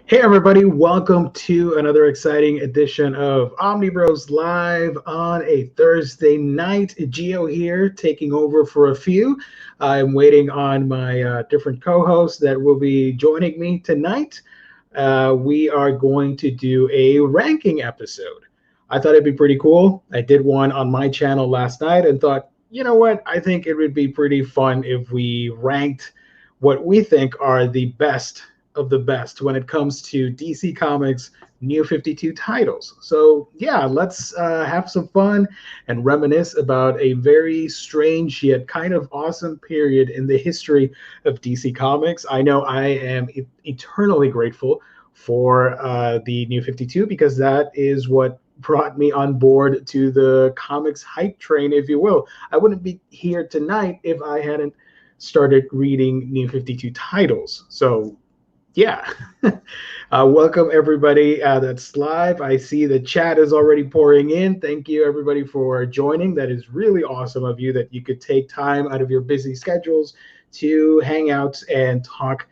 Hey everybody, welcome to another exciting edition of Omnibros Live on a Thursday night. Geo here, taking over for a few. I'm waiting on my different co-hosts that will be joining me tonight. We are going to do a ranking episode. I thought it'd be pretty cool. I did one on my channel last night and thought, you know what? I think it would be pretty fun if we ranked what we think are the best of the best when it comes to DC Comics New 52 titles. So yeah, let's have some fun and reminisce about a very strange yet kind of awesome period in the history of DC Comics. I know I am eternally grateful for the New 52 because that is what brought me on board to the comics hype train, if you will. I wouldn't be here tonight if I hadn't started reading New 52 titles. So yeah, welcome everybody that's live. I see the chat is already pouring in. Thank you everybody for joining. That is really awesome of you that you could take time out of your busy schedules to hang out and talk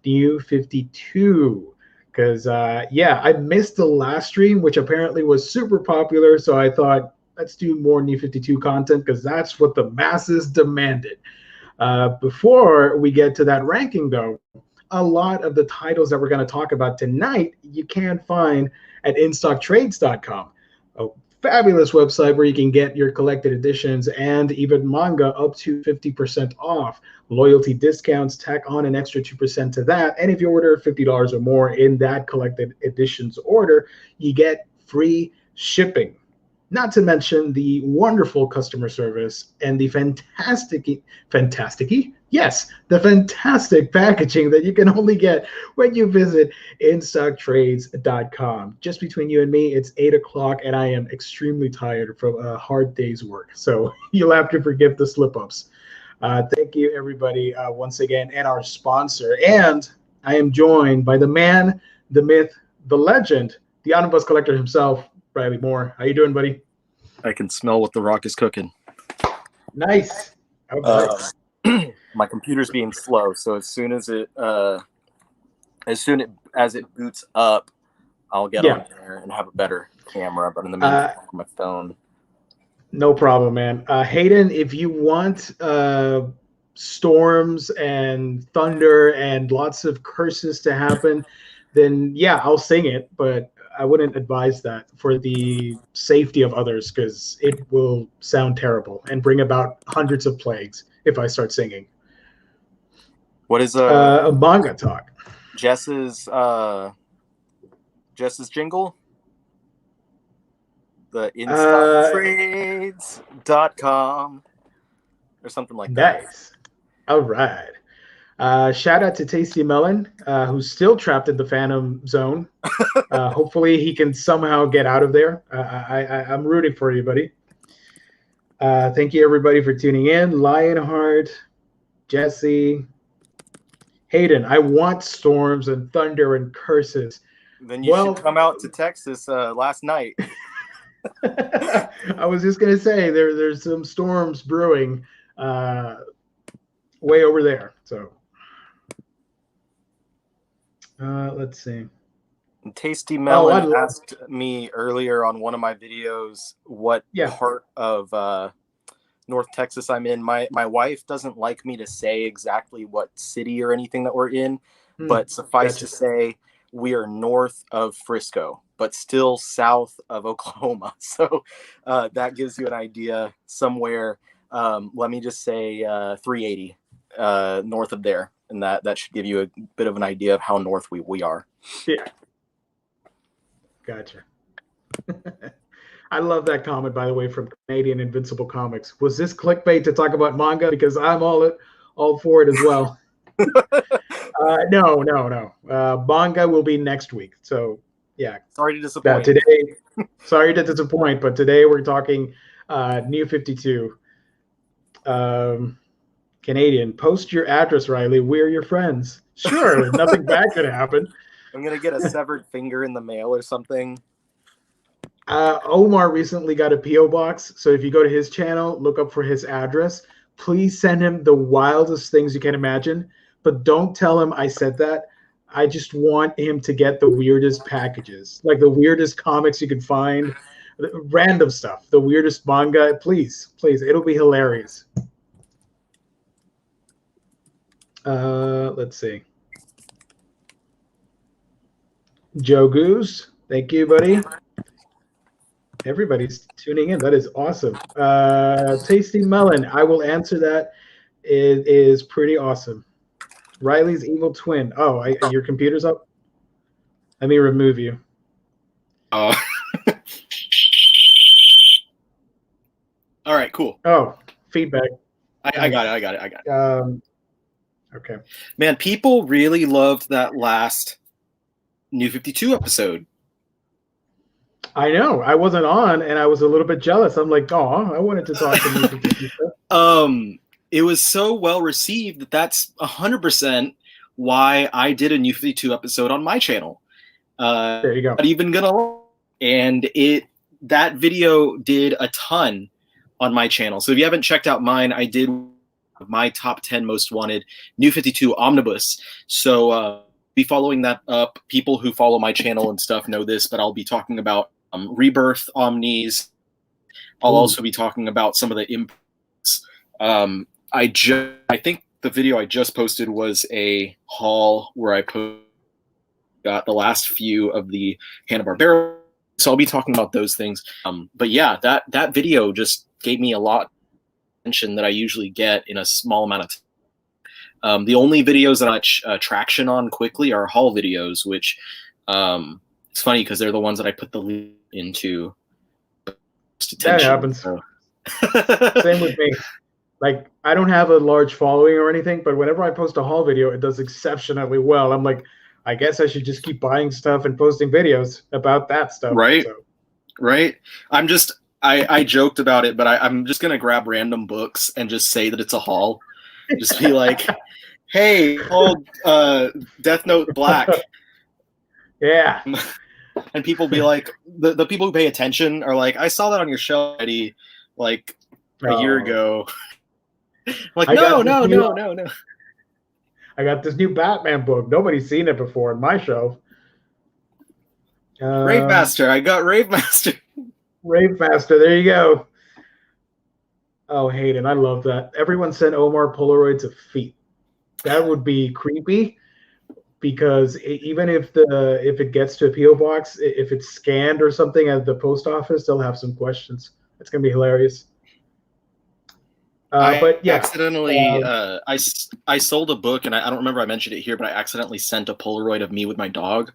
New 52. Because yeah, I missed the last stream, which apparently was super popular. So I thought, let's do more New 52 content because that's what the masses demanded. Before we get to that ranking though, a lot of the titles that we're going to talk about tonight you can find at instocktrades.com, a fabulous website where you can get your collected editions and even manga up to 50% off. Loyalty discounts tack on an extra 2% to that, and if you order $50 or more in that collected editions order, you get free shipping. Not to mention the wonderful customer service and the fantastic packaging that you can only get when you visit instocktrades.com. Just between you and me, it's 8 o'clock and I am extremely tired from a hard day's work. So you'll have to forgive the slip-ups. Thank you, everybody, once again, and our sponsor. And I am joined by the man, the myth, the legend, the Omnibus collector himself, Ryley Moore. How you doing, buddy? I can smell what the rock is cooking. Nice. My computer's being slow, so as soon as it boots up, I'll get on there and have a better camera. But in the meantime, my phone. No problem, man. Hayden, if you want storms and thunder and lots of curses to happen, then yeah, I'll sing it. But I wouldn't advise that for the safety of others because it will sound terrible and bring about hundreds of plagues if I start singing. What is a manga talk? Jess's jingle? The instocktrades.com or something like that. Nice. All right. Shout out to Tasty Melon, who's still trapped in the Phantom Zone. Hopefully he can somehow get out of there. I'm rooting for you, buddy. Thank you, everybody, for tuning in. Lionheart, Jesse, Hayden, I want storms and thunder and curses. Then you should come out to Texas last night. I was just going to say, there's some storms brewing way over there. So let's see. Tasty Melon asked me earlier on one of my videos what part of North Texas I'm in. My wife doesn't like me to say exactly what city or anything that we're in, but suffice to say we are north of Frisco, but still south of Oklahoma. So that gives you an idea somewhere. Let me just say 380 north of there. And that should give you a bit of an idea of how north we are. Yeah. Gotcha. I love that comment, by the way, from Canadian Invincible Comics. Was this clickbait to talk about manga? Because I'm all for it as well. No. Manga will be next week. So, yeah. Sorry to disappoint. Sorry to disappoint, but today we're talking New 52. Canadian, post your address, Ryley. We're your friends. Sure, nothing bad could happen. I'm going to get a severed finger in the mail or something. Omar recently got a P.O. box, so if you go to his channel, look up for his address. Please send him the wildest things you can imagine, but don't tell him I said that. I just want him to get the weirdest packages, like the weirdest comics you can find, random stuff, the weirdest manga. Please, it'll be hilarious. Let's see. Joe Goose, thank you, buddy. Everybody's tuning in. That is awesome. Tasty Melon, I will answer that. It is pretty awesome. Ryley's evil twin. Oh, your computer's up? Let me remove you. Oh. All right, cool. Oh, feedback. I got it. Okay. Man, people really loved that last New 52 episode. I know. I wasn't on, and I was a little bit jealous. I'm like, oh, I wanted to talk to New 52. It was so well received that that's 100% why I did a New 52 episode on my channel. There you go. Not even gonna, and that video did a ton on my channel. So if you haven't checked out mine, I did my top 10 most wanted New 52 Omnibus. So be following that up. People who follow my channel and stuff know this, but I'll be talking about Rebirth Omnis. I'll also be talking about some of the impacts. I think the video I just posted was a haul where I got the last few of the Hanna-Barbera. So I'll be talking about those things. But yeah, that video just gave me a lot of attention that I usually get in a small amount of time. The only videos that I get traction on quickly are haul videos, which it's funny because they're the ones that I put the lead into. That happens. So. Same with me. Like, I don't have a large following or anything, but whenever I post a haul video, it does exceptionally well. I'm like, I guess I should just keep buying stuff and posting videos about that stuff. Right. So. Right. I joked about it, but I'm just going to grab random books and just say that it's a haul. Just be like, hey, old Death Note Black. Yeah. And people be like, the people who pay attention are like, I saw that on your shelf already, like a year ago. Like, no. I got this new Batman book. Nobody's seen it before on my shelf. Rave Master. I got Rave Master. Rave Master. There you go. Oh, Hayden, I love that. Everyone sent Omar Polaroids of feet. That would be creepy because even if it gets to a PO box, if it's scanned or something at the post office, they'll have some questions. It's gonna be hilarious. But yeah, accidentally, I sold a book, and I don't remember I mentioned it here, but I accidentally sent a Polaroid of me with my dog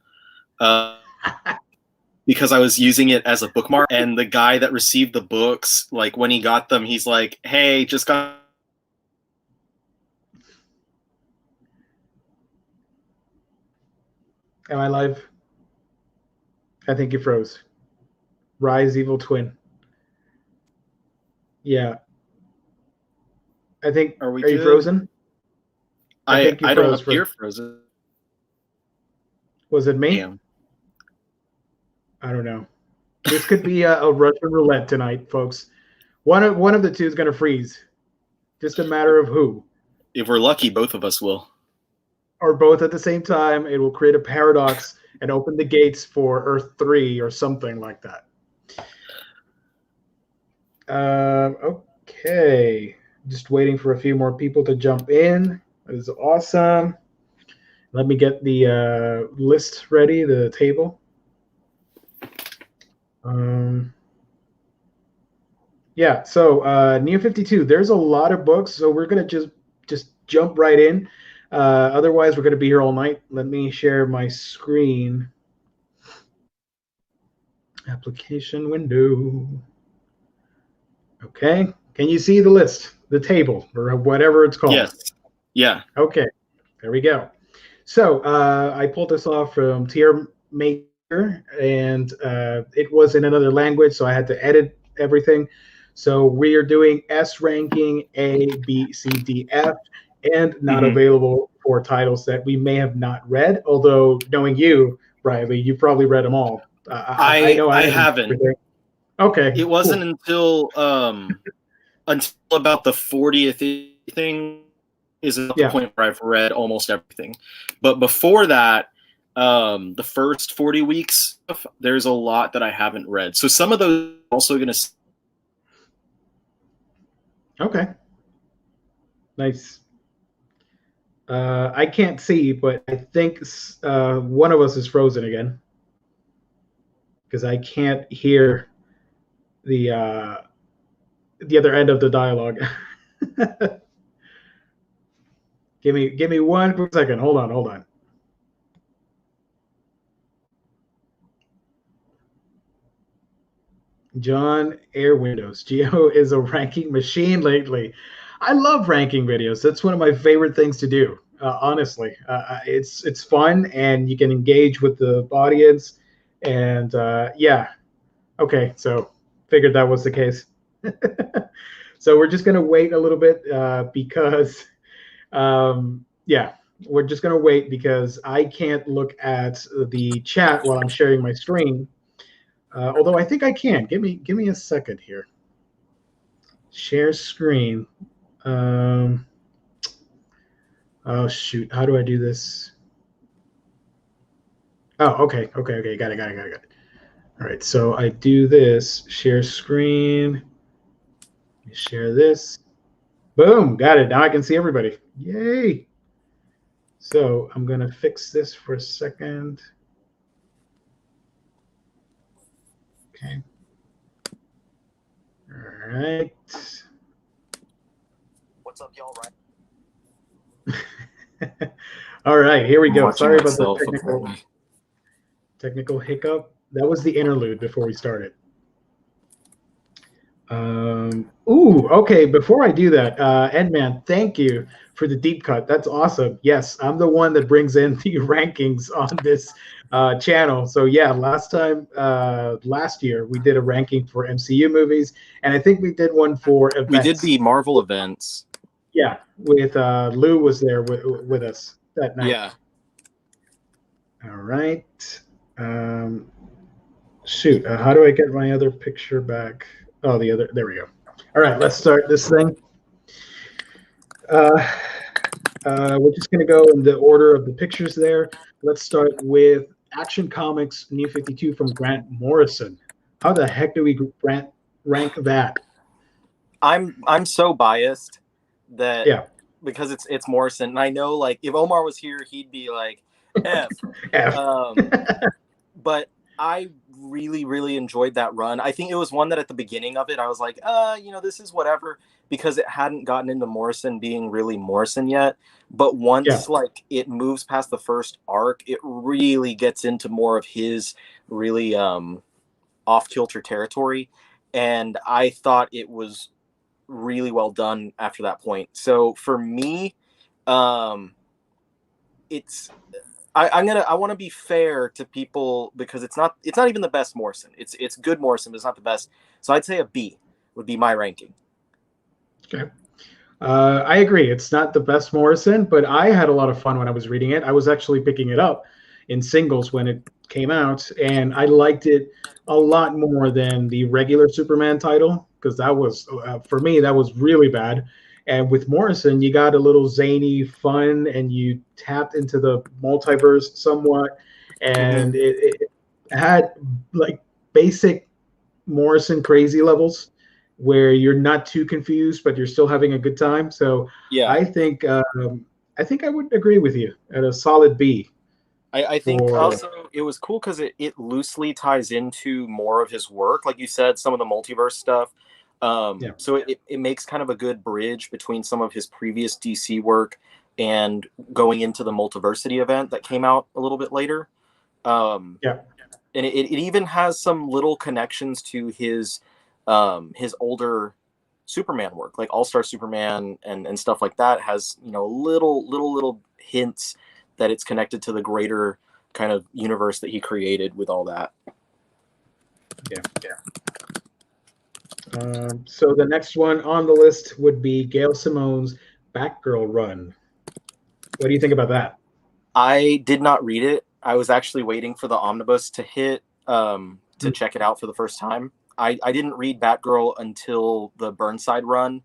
because I was using it as a bookmark. And the guy that received the books, like when he got them, he's like, "Hey, just got." Am I live? I think you froze. Rise Evil Twin. Yeah. I think. Are you frozen? I don't appear frozen. Was it me? Damn. I don't know. This could be a Russian roulette tonight, folks. One of the two is going to freeze. Just a matter of who. If we're lucky, both of us will. Or both at the same time. It will create a paradox and open the gates for Earth 3 or something like that. Okay. Just waiting for a few more people to jump in. That is awesome. Let me get the list ready, the table. Yeah, so New 52, there's a lot of books, so we're going to just jump right in. Otherwise, we're going to be here all night. Let me share my screen. Application window. Okay. Can you see the list, the table, or whatever it's called? Yes. Yeah. Okay. There we go. So I pulled this off from Tier Maker, and it was in another language, so I had to edit everything. So we are doing S ranking A, B, C, D, F, and not available for titles that we may have not read. Although knowing you, Ryley, you probably read them all. I know I haven't. Okay. It wasn't until about the 40th thing is at the point where I've read almost everything. But before that, the first 40 weeks, there's a lot that I haven't read. So some of those I'm also going to. Okay. Nice. I can't see, but I think one of us is frozen again because I can't hear the other end of the dialogue. Give me 1 quick second. Hold on. John Air Windows. Geo is a ranking machine lately. I love ranking videos. That's one of my favorite things to do. Honestly, it's fun and you can engage with the audience. And yeah, okay. So figured that was the case. So we're just gonna wait a little bit because yeah, we're just gonna wait because I can't look at the chat while I'm sharing my screen. Although I think I can. Give me a second here. Share screen. Oh shoot! How do I do this? Oh, okay. Got it. All right. So I do this. Share screen. Share this. Boom! Got it. Now I can see everybody. Yay! So I'm gonna fix this for a second. Okay. All right. What's up, y'all? Right. All right, here we go. Sorry about the technical hiccup. That was the interlude before we started. Ooh, okay. Before I do that, Edman, thank you for the deep cut. That's awesome. Yes, I'm the one that brings in the rankings on this channel. So yeah, last year we did a ranking for MCU movies, and I think we did one for events. We did the Marvel events. Yeah, with Lou was there with us that night. Yeah. All right. Shoot, how do I get my other picture back? Oh, there we go. All right, let's start this thing. We're just going to go in the order of the pictures there. Let's start with Action Comics New 52 from Grant Morrison. How the heck do we rank that? I'm so biased that because it's Morrison, and I know like if Omar was here, he'd be like F. But I really enjoyed that run. I think it was one that at the beginning of it, I was like, this is whatever, because it hadn't gotten into Morrison being really Morrison yet. But once like it moves past the first arc, it really gets into more of his really off-kilter territory. And I thought it was really well done after that point. So for me, it's I want to be fair to people because it's not even the best Morrison. It's good Morrison, but it's not the best. So I'd say a B would be my ranking. Okay. I agree. It's not the best Morrison, but I had a lot of fun when I was reading it. I was actually picking it up in singles when it came out, and I liked it a lot more than the regular Superman title because that was, for me, that was really bad. And with Morrison, you got a little zany fun, and you tapped into the multiverse somewhat, and it had like basic Morrison crazy levels where you're not too confused, but you're still having a good time. So yeah, I think I would agree with you at a solid B. I think also it was cool because it loosely ties into more of his work, like you said, some of the multiverse stuff. So it makes kind of a good bridge between some of his previous DC work and going into the Multiversity event that came out a little bit later. And it even has some little connections to his older Superman work, like All-Star Superman and stuff like that. Has little hints that it's connected to the greater kind of universe that he created with all that. So the next one on the list would be Gail Simone's Batgirl run. What do you think about that? I did not read it. I was actually waiting for the Omnibus to hit to check it out for the first time. I didn't read Batgirl until the Burnside run,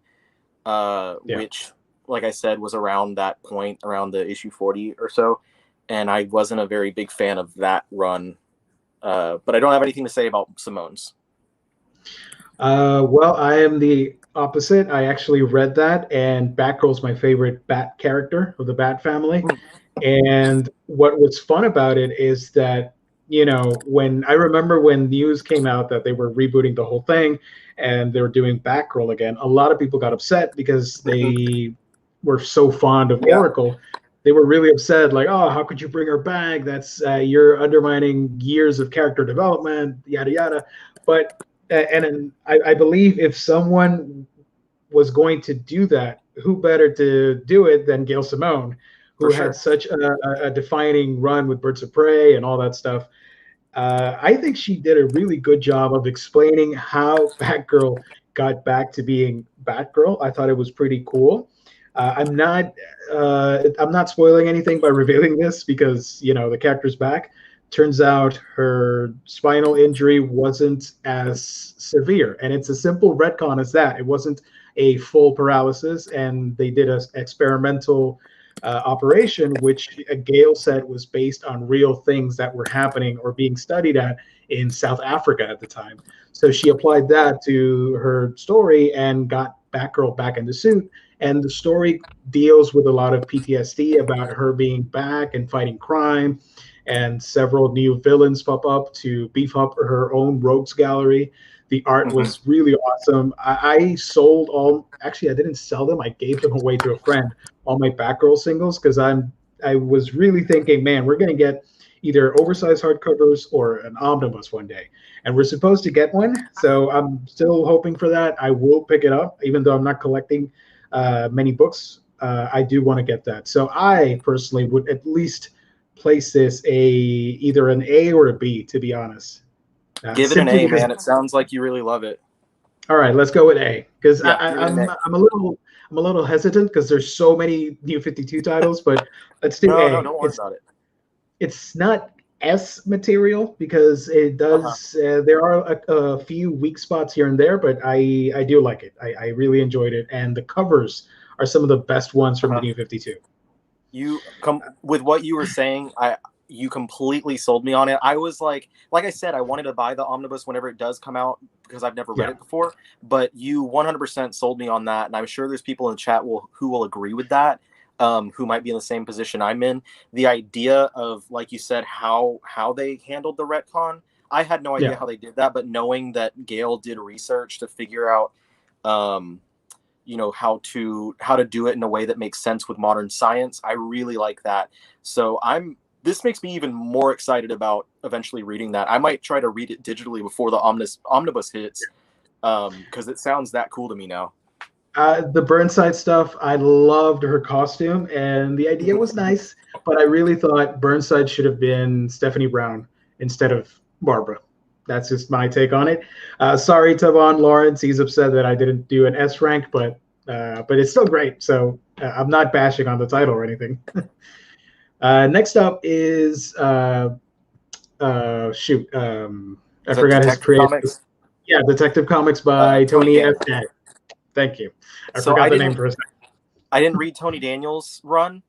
which like I said, was around that point, around the issue 40 or so, and I wasn't a very big fan of that run. But I don't have anything to say about Simone's. Well, I am the opposite. I actually read that, and Batgirl's my favorite Bat character of the Bat family. And what was fun about it is that, when I remember when news came out that they were rebooting the whole thing and they were doing Batgirl again, a lot of people got upset because they were so fond of Oracle. They were really upset, like, oh, how could you bring her back? That's you're undermining years of character development, yada yada. But and I believe if someone was going to do that, who better to do it than Gail Simone, who had such a defining run with Birds of Prey and all that stuff. I think she did a really good job of explaining how Batgirl got back to being Batgirl. I thought it was pretty cool. I'm not spoiling anything by revealing this because the character's back. Turns out her spinal injury wasn't as severe, and it's a simple retcon as that. It wasn't a full paralysis, and they did an experimental operation, which Gail said was based on real things that were happening or being studied at in South Africa at the time. So she applied that to her story and got Batgirl back in the suit. And the story deals with a lot of PTSD about her being back and fighting crime. And several new villains pop up to beef up her own rogues gallery. The art was really awesome. I sold all. Actually, I didn't sell them. I gave them away to a friend. All my Batgirl singles because I was really thinking, man, we're gonna get either oversized hardcovers or an omnibus one day, and we're supposed to get one. So I'm still hoping for that. I will pick it up, even though I'm not collecting many books. I do want to get that. So I personally would at least place this either an A or a B, to be honest. Give it an A, man. It sounds like you really love it. All right, let's go with A because I'm a little hesitant because there's so many New 52 titles, but let's do A. No, don't worry about it. It's not S material because it does. There are a few weak spots here and there, but I do like it. I really enjoyed it, and the covers are some of the best ones from the New 52. You come with what you were saying. You completely sold me on it. I was like I said, I wanted to buy the omnibus whenever it does come out because I've never read it before. But you 100% sold me on that, and I'm sure there's people in the chat who will agree with that, who might be in the same position I'm in. The idea of, like you said, how they handled the retcon, I had no idea how they did that. But knowing that Gail did research to figure out, how to do it in a way that makes sense with modern science, I really like that. So this makes me even more excited about eventually reading that. I might try to read it digitally before the omnibus hits, because it sounds that cool to me now. The Burnside stuff, I loved her costume, and the idea was nice, but I really thought Burnside should have been Stephanie Brown instead of Barbara. That's just my take on it. Sorry, Tavon Lawrence. He's upset that I didn't do an S rank, but it's still great. So I'm not bashing on the title or anything. Next up is I forgot his creative. Yeah, Detective Comics by Tony F. Thank you. I forgot the name for a second. I didn't read Tony Daniels' run,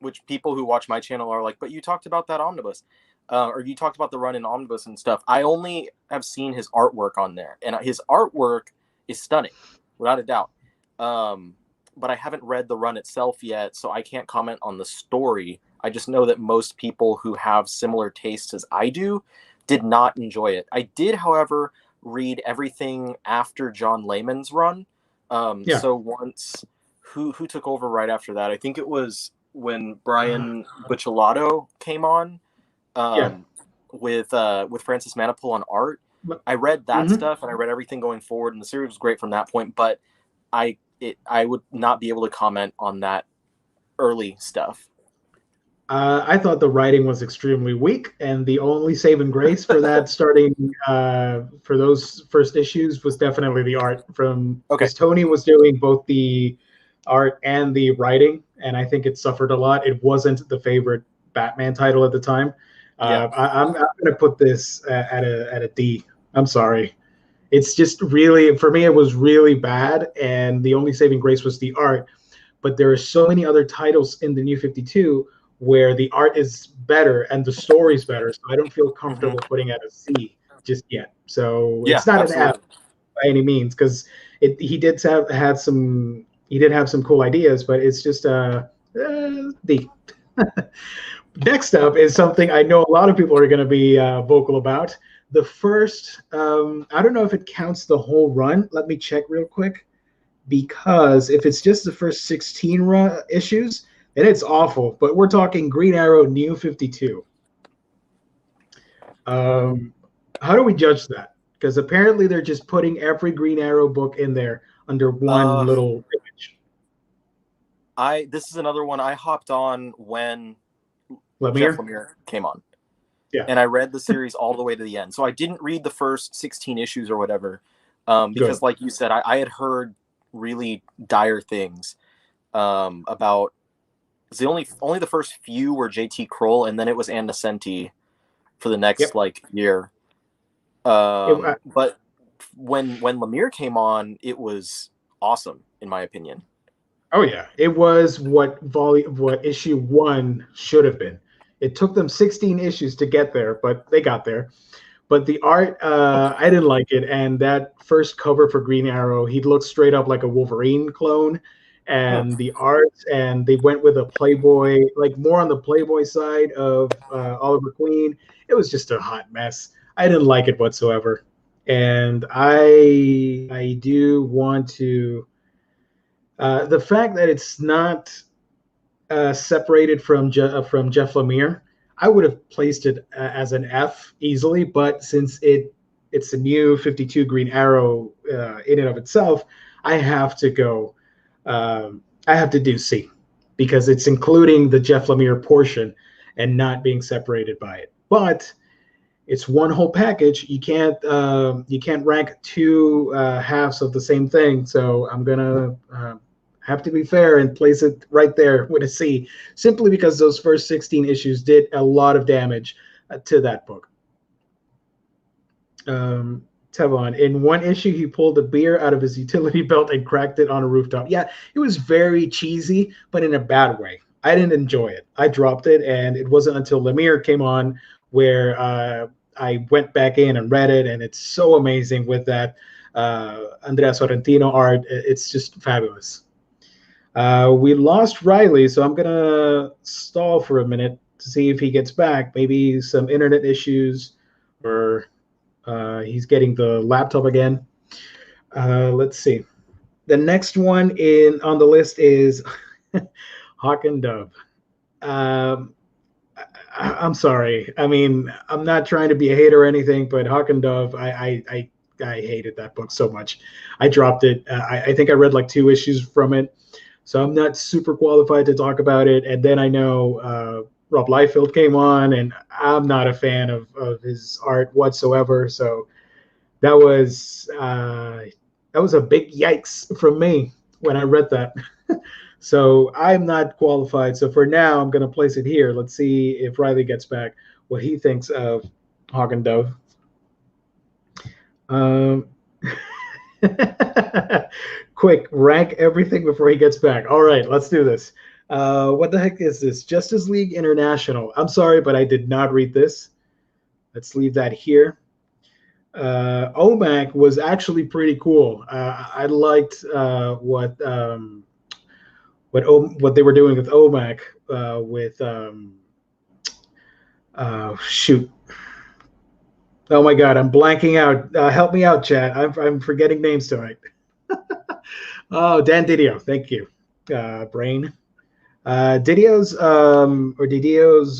which people who watch my channel are like, but you talked about that omnibus. Or you talked about the run in Omnibus and stuff. I only have seen his artwork on there, and his artwork is stunning, without a doubt. But I haven't read the run itself yet, so I can't comment on the story. I just know that most people who have similar tastes as I do did not enjoy it. I did, however, read everything after John Layman's run. So once, who took over right after that? I think it was when Brian Buccellato came on. With Francis Manapul on art. I read that stuff, and I read everything going forward, and the series was great from that point, but I would not be able to comment on that early stuff. I thought the writing was extremely weak, and the only saving grace for that starting for those first issues was definitely the art because Tony was doing both the art and the writing, and I think it suffered a lot. It wasn't the favorite Batman title at the time. I'm going to put this at a D. I'm sorry. It's just really, for me, it was really bad, and the only saving grace was the art. but there are so many other titles in the New 52 where the art is better and the story's better. So I don't feel comfortable putting it a C just yet. So it's not an F by any means, because he did have some cool ideas, but it's just D. Next up is something I know a lot of people are going to be vocal about. The first, I don't know if it counts the whole run. Let me check real quick, because if it's just the first 16 issues, then it's awful. But we're talking Green Arrow New 52. How do we judge that? Because apparently they're just putting every Green Arrow book in there under one little image. This is another one I hopped on when Lemire? Jeff Lemire came on. Yeah. And I read the series all the way to the end. So I didn't read the first 16 issues or whatever, because like you said, I had heard really dire things about only the first few were JT Kroll, and then it was Ann Nesenti for the next year. But when Lemire came on, it was awesome, in my opinion. Oh yeah, it was what issue 1 should have been. It took them 16 issues to get there, but they got there. But the art, I didn't like it. And that first cover for Green Arrow, he looked straight up like a Wolverine clone. And the art, and they went with a Playboy, like more on the Playboy side of Oliver Queen. It was just a hot mess. I didn't like it whatsoever. And I do want to, the fact that it's not separated from Jeff Lemire, I would have placed it as an F easily, but since it's a new 52 Green Arrow in and of itself, I have to go. I have to do C, because it's including the Jeff Lemire portion and not being separated by it. But it's one whole package. You can't rank two halves of the same thing. So I'm gonna have to be fair and place it right there with a C, simply because those first 16 issues did a lot of damage to that book. Tevon, in one issue, he pulled a beer out of his utility belt and cracked it on a rooftop. Yeah, it was very cheesy, but in a bad way. I didn't enjoy it. I dropped it, and it wasn't until Lemire came on where I went back in and read it, and it's so amazing with that Andrea Sorrentino art. It's just fabulous. We lost Ryley, so I'm going to stall for a minute to see if he gets back. Maybe some internet issues, or he's getting the laptop again. Let's see. The next one on the list is Hawk and Dove. I'm sorry. I mean, I'm not trying to be a hater or anything, but Hawk and Dove, I hated that book so much. I dropped it. I think I read like 2 issues from it. So I'm not super qualified to talk about it. And then I know Rob Liefeld came on, and I'm not a fan of his art whatsoever. So that was a big yikes from me when I read that. So I'm not qualified. So for now, I'm going to place it here. Let's see if Ryley gets back, what he thinks of Hawk and Dove. Quick, rank everything before he gets back. All right, let's do this. What the heck is this? Justice League International. I'm sorry, but I did not read this. Let's leave that here. OMAC was actually pretty cool. I liked what they were doing with OMAC with shoot. Oh my God, I'm blanking out. Help me out, chat. I'm forgetting names tonight. Oh, Dan Didio, thank you. Brain. Didio's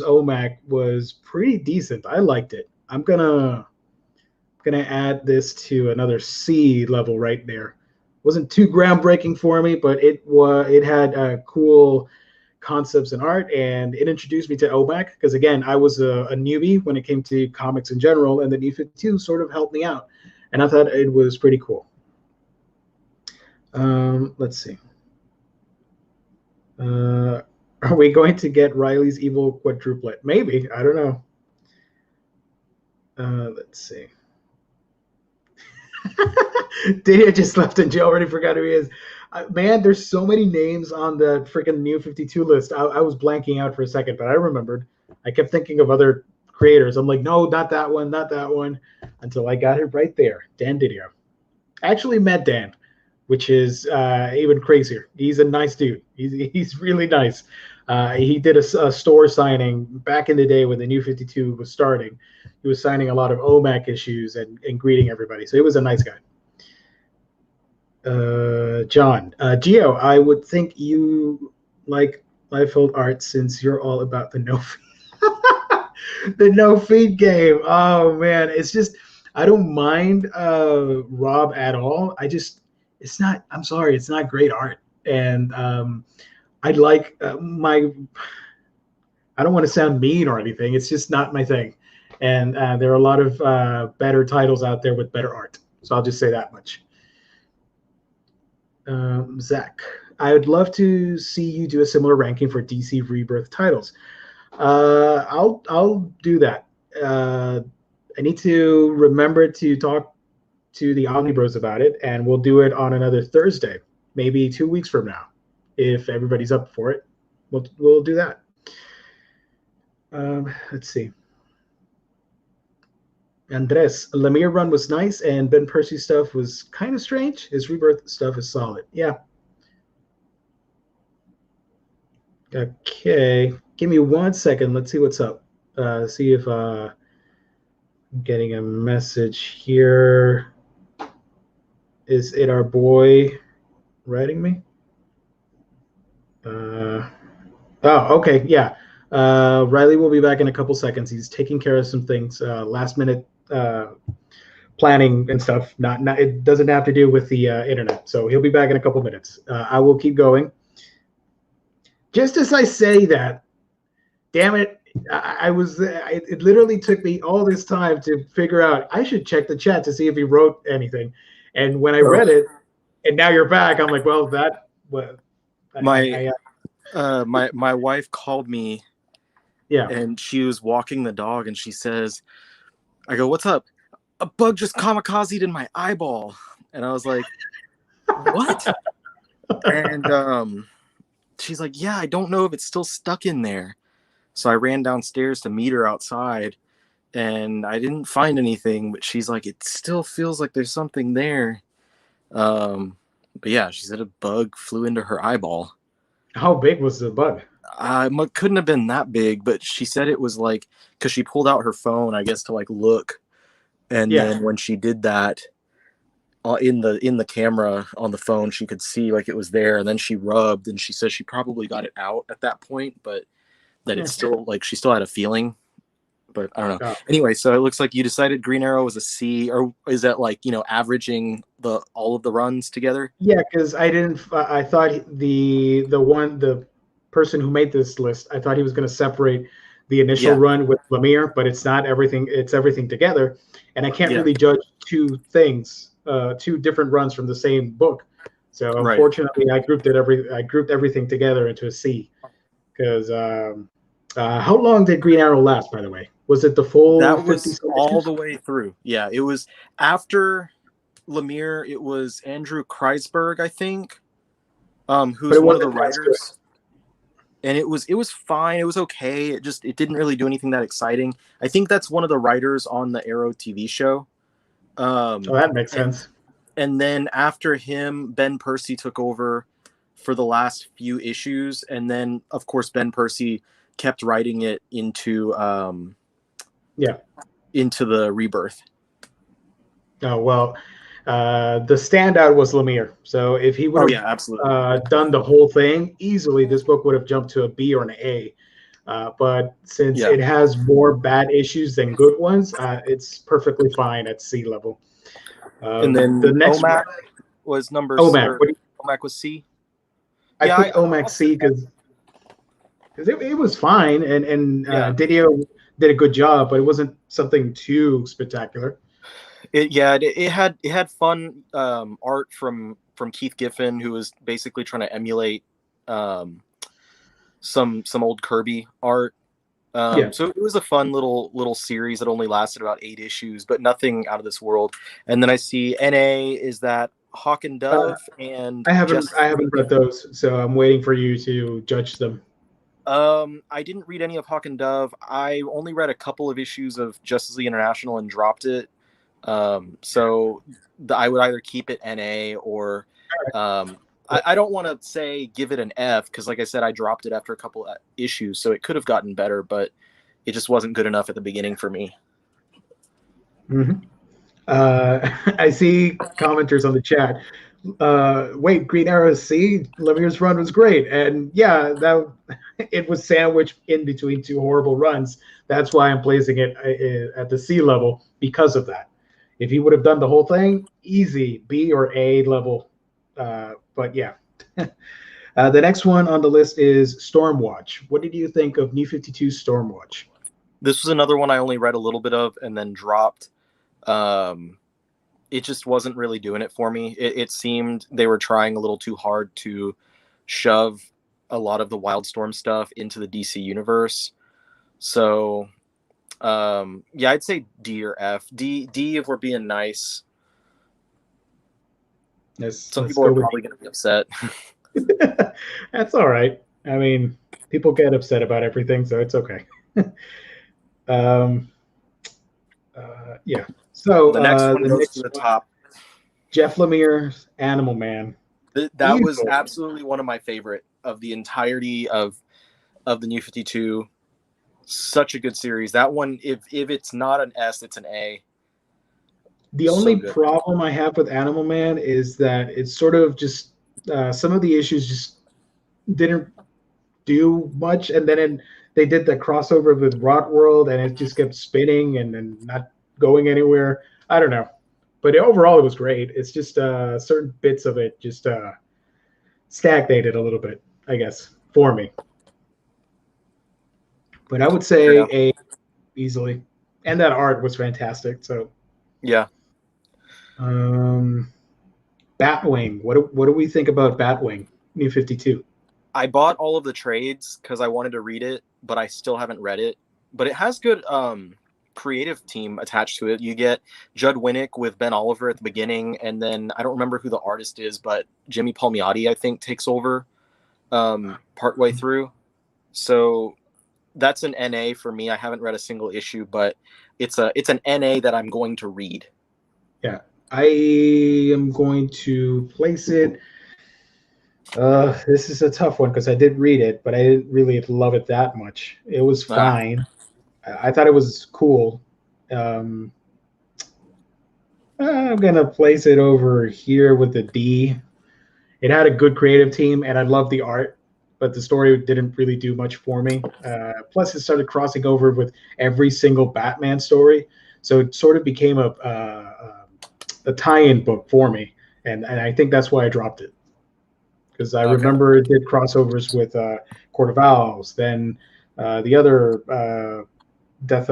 OMAC was pretty decent. I liked it. I'm gonna add this to another C level right there. Wasn't too groundbreaking for me, but it had cool concepts and art, and it introduced me to OMAC, because again, I was a newbie when it came to comics in general, and the New 52 sort of helped me out, and I thought it was pretty cool. Let's see. Are we going to get Ryley's evil quadruplet? Maybe. I don't know. Let's see. Didier just left and Joe already forgot who he is. Man, there's so many names on the freaking New 52 list. I was blanking out for a second, but I remembered. I kept thinking of other creators. I'm like, no, not that one, not that one, until I got it right there. Dan Didio. I actually met Dan, which is even crazier. He's a nice dude. He's really nice. He did a store signing back in the day when the New 52 was starting. He was signing a lot of OMAC issues and greeting everybody. So he was a nice guy. John, Gio, I would think you like Liefeld art since you're all about the no feed, the no feed game. Oh man, it's just I don't mind Rob at all. It's not. I'm sorry, it's not great art, and I'd like my. I don't want to sound mean or anything. It's just not my thing, and there are a lot of better titles out there with better art. So I'll just say that much. Zach, I would love to see you do a similar ranking for DC Rebirth titles. I'll do that. I need to remember to talk to the Omnibros about it, and we'll do it on another Thursday, maybe 2 weeks from now, if everybody's up for it. We'll do that. Let's see. Andres, Lemire run was nice, and Ben Percy stuff was kind of strange. His Rebirth stuff is solid. Yeah. Okay. Give me 1 second. Let's see what's up. See if I'm getting a message here. Is it our boy writing me? Oh, okay. Yeah. Ryley will be back in a couple seconds. He's taking care of some things, last minute planning and stuff. Not it doesn't have to do with the internet. So he'll be back in a couple minutes. I will keep going. Just as I say that, damn it, it literally took me all this time to figure out I should check the chat to see if he wrote anything. And when I read it, and now you're back, I'm like, well, my wife called me. Yeah. And she was walking the dog, and she says, I go, what's up? A bug just kamikazed in my eyeball. And I was like, what? And she's like, yeah, I don't know if it's still stuck in there. So I ran downstairs to meet her outside, and I didn't find anything, but she's like, it still feels like there's something there. But yeah, she said a bug flew into her eyeball. How big was the bug? Couldn't have been that big, but she said it was like, because she pulled out her phone, I guess, to like look, and then when she did that, in the camera on the phone, she could see like it was there, and then she rubbed, and she says she probably got it out at that point, but that it's still like she still had a feeling, but I don't know. Oh. Anyway, so it looks like you decided Green Arrow was a C, or is that like averaging all of the runs together? Yeah, because I thought the person who made this list, I thought he was going to separate the initial run with Lemire, but it's not everything. It's everything together, and I can't really judge two different runs from the same book. So unfortunately, I grouped everything together into a C. Because how long did Green Arrow last? By the way, was it the full? That was all the way through. Yeah, it was after Lemire. It was Andrew Kreisberg, I think, who's one of the writers. And it was fine. It was okay. It didn't really do anything that exciting. I think that's one of the writers on the Arrow TV show. That makes sense. And then after him, Ben Percy took over for the last few issues, and then of course Ben Percy kept writing it into the Rebirth. Oh well, the standout was Lemire. So if he would have done the whole thing easily, this book would have jumped to a B or an A. But since it has more bad issues than good ones, it's perfectly fine at C level. And then the next OMAC was number OMAC was C. I put OMAC C because it was fine, and Didio did a good job, but it wasn't something too spectacular. It had fun art from Keith Giffen, who was basically trying to emulate some old Kirby art. So it was a fun little series that only lasted about 8 issues, but nothing out of this world. And then I see NA is that Hawk and Dove, and I haven't read those, so I'm waiting for you to judge them. I didn't read any of Hawk and Dove. I only read a couple of issues of Justice League International and dropped it. So I would either keep it NA or I don't want to say give it an F because, like I said, I dropped it after a couple of issues, so it could have gotten better, but it just wasn't good enough at the beginning for me. Mm-hmm. I see commenters on the chat. Wait, Green Arrow, see, Lemire's run was great, and yeah, that it was sandwiched in between two horrible runs. That's why I'm placing it at the C level because of that. If he would have done the whole thing, easy B or A level. But yeah. The next one on the list is Stormwatch. What did you think of New 52 Stormwatch? This was another one I only read a little bit of and then dropped. It just wasn't really doing it for me. It seemed they were trying a little too hard to shove a lot of the Wildstorm stuff into the DC universe. So, yeah, I'd say D or F. D if we're being nice. Some people are probably going to be upset. That's all right. I mean, people get upset about everything, so it's okay. Yeah. So the next one goes to the top. Jeff Lemire's Animal Man. That was absolutely one of my favorite of the entirety of the New 52. Such a good series. That one, if it's not an S, it's an A. The only problem I have with Animal Man is that it's sort of just some of the issues just didn't do much, and then they did the crossover with Rot World, and it just kept spinning and not going anywhere. I don't know, but overall it was great. It's just certain bits of it just stagnated a little bit, I guess, for me. But I would say A easily, and that art was fantastic. So yeah. Batwing. What do we think about Batwing New 52? I bought all of the trades because I wanted to read it, but I still haven't read it. But it has good creative team attached to it. You get Judd Winnick with Ben Oliver at the beginning, and then I don't remember who the artist is, but Jimmy Palmiotti, I think, takes over partway through. So that's an NA for me. I haven't read a single issue, but it's an NA that I'm going to read. Yeah, I am going to place it. This is a tough one because I did read it, but I didn't really love it that much. It was fine. I thought it was cool. I'm gonna place it over here with the D. It had a good creative team, and I loved the art, but the story didn't really do much for me. Plus, it started crossing over with every single Batman story, so it sort of became a tie-in book for me, and I think that's why I dropped it. Because I remember it did crossovers with Court of Owls, then the other Death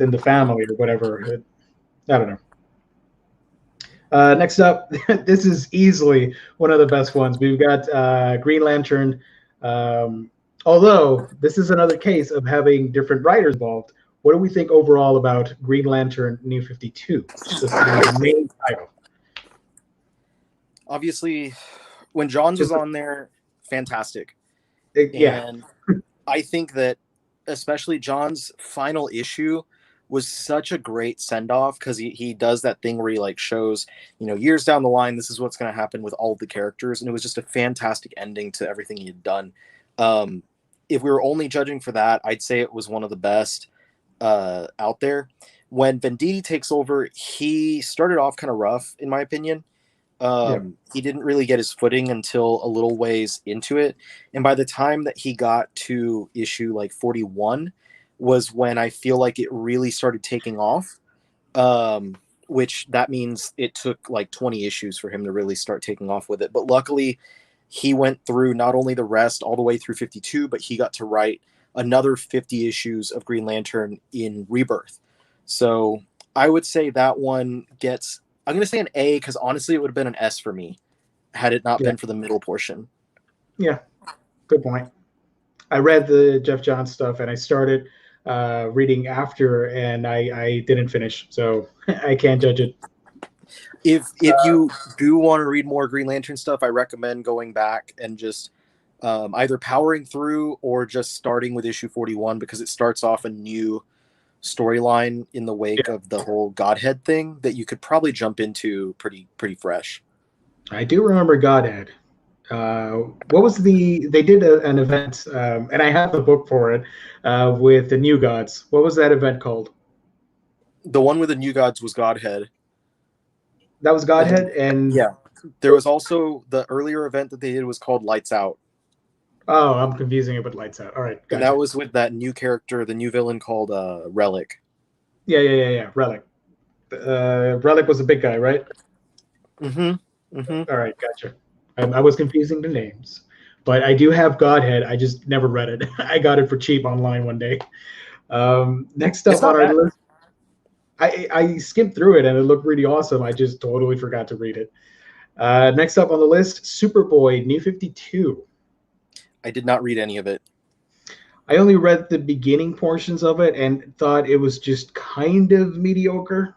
in the Family or whatever. I don't know. Next up, this is easily one of the best ones. We've got Green Lantern. Although this is another case of having different writers involved. What do we think overall about Green Lantern New 52? This is the main title. Obviously, when Johns was on there, fantastic. Yeah. And I think that especially John's final issue was such a great send-off because he does that thing where he like shows, years down the line, this is what's going to happen with all of the characters. And it was just a fantastic ending to everything he had done. If we were only judging for that, I'd say it was one of the best out there. When Venditti takes over, he started off kind of rough, in my opinion. He didn't really get his footing until a little ways into it. And by the time that he got to issue like 41 was when I feel like it really started taking off, which that means it took like 20 issues for him to really start taking off with it. But luckily he went through not only the rest all the way through 52, but he got to write another 50 issues of Green Lantern in Rebirth. So I would say that one gets, I'm going to say an A because honestly it would have been an S for me had it not been for the middle portion. Yeah, good point. I read the Jeff Johns stuff and I started reading after and I didn't finish, so I can't judge it. If you do want to read more Green Lantern stuff, I recommend going back and just either powering through or just starting with issue 41, because it starts off a new storyline in the wake of the whole Godhead thing that you could probably jump into pretty fresh. I do remember Godhead. What was they did an event, and I have the book for it, with the New Gods. What was that event called? The one with the New Gods was Godhead. That was Godhead, and yeah, there was also the earlier event that they did was called Lights Out. Oh, I'm confusing it with Lights Out. All right, gotcha. And that was with that new character, the new villain called Relic. Yeah. Relic. Relic was a big guy, right? Mm-hmm. All right, gotcha. I was confusing the names, but I do have Godhead. I just never read it. I got it for cheap online one day. Next up on our list, I skimmed through it and it looked really awesome. I just totally forgot to read it. Next up on the list, Superboy, New 52. I did not read any of it. I only read the beginning portions of it and thought it was just kind of mediocre.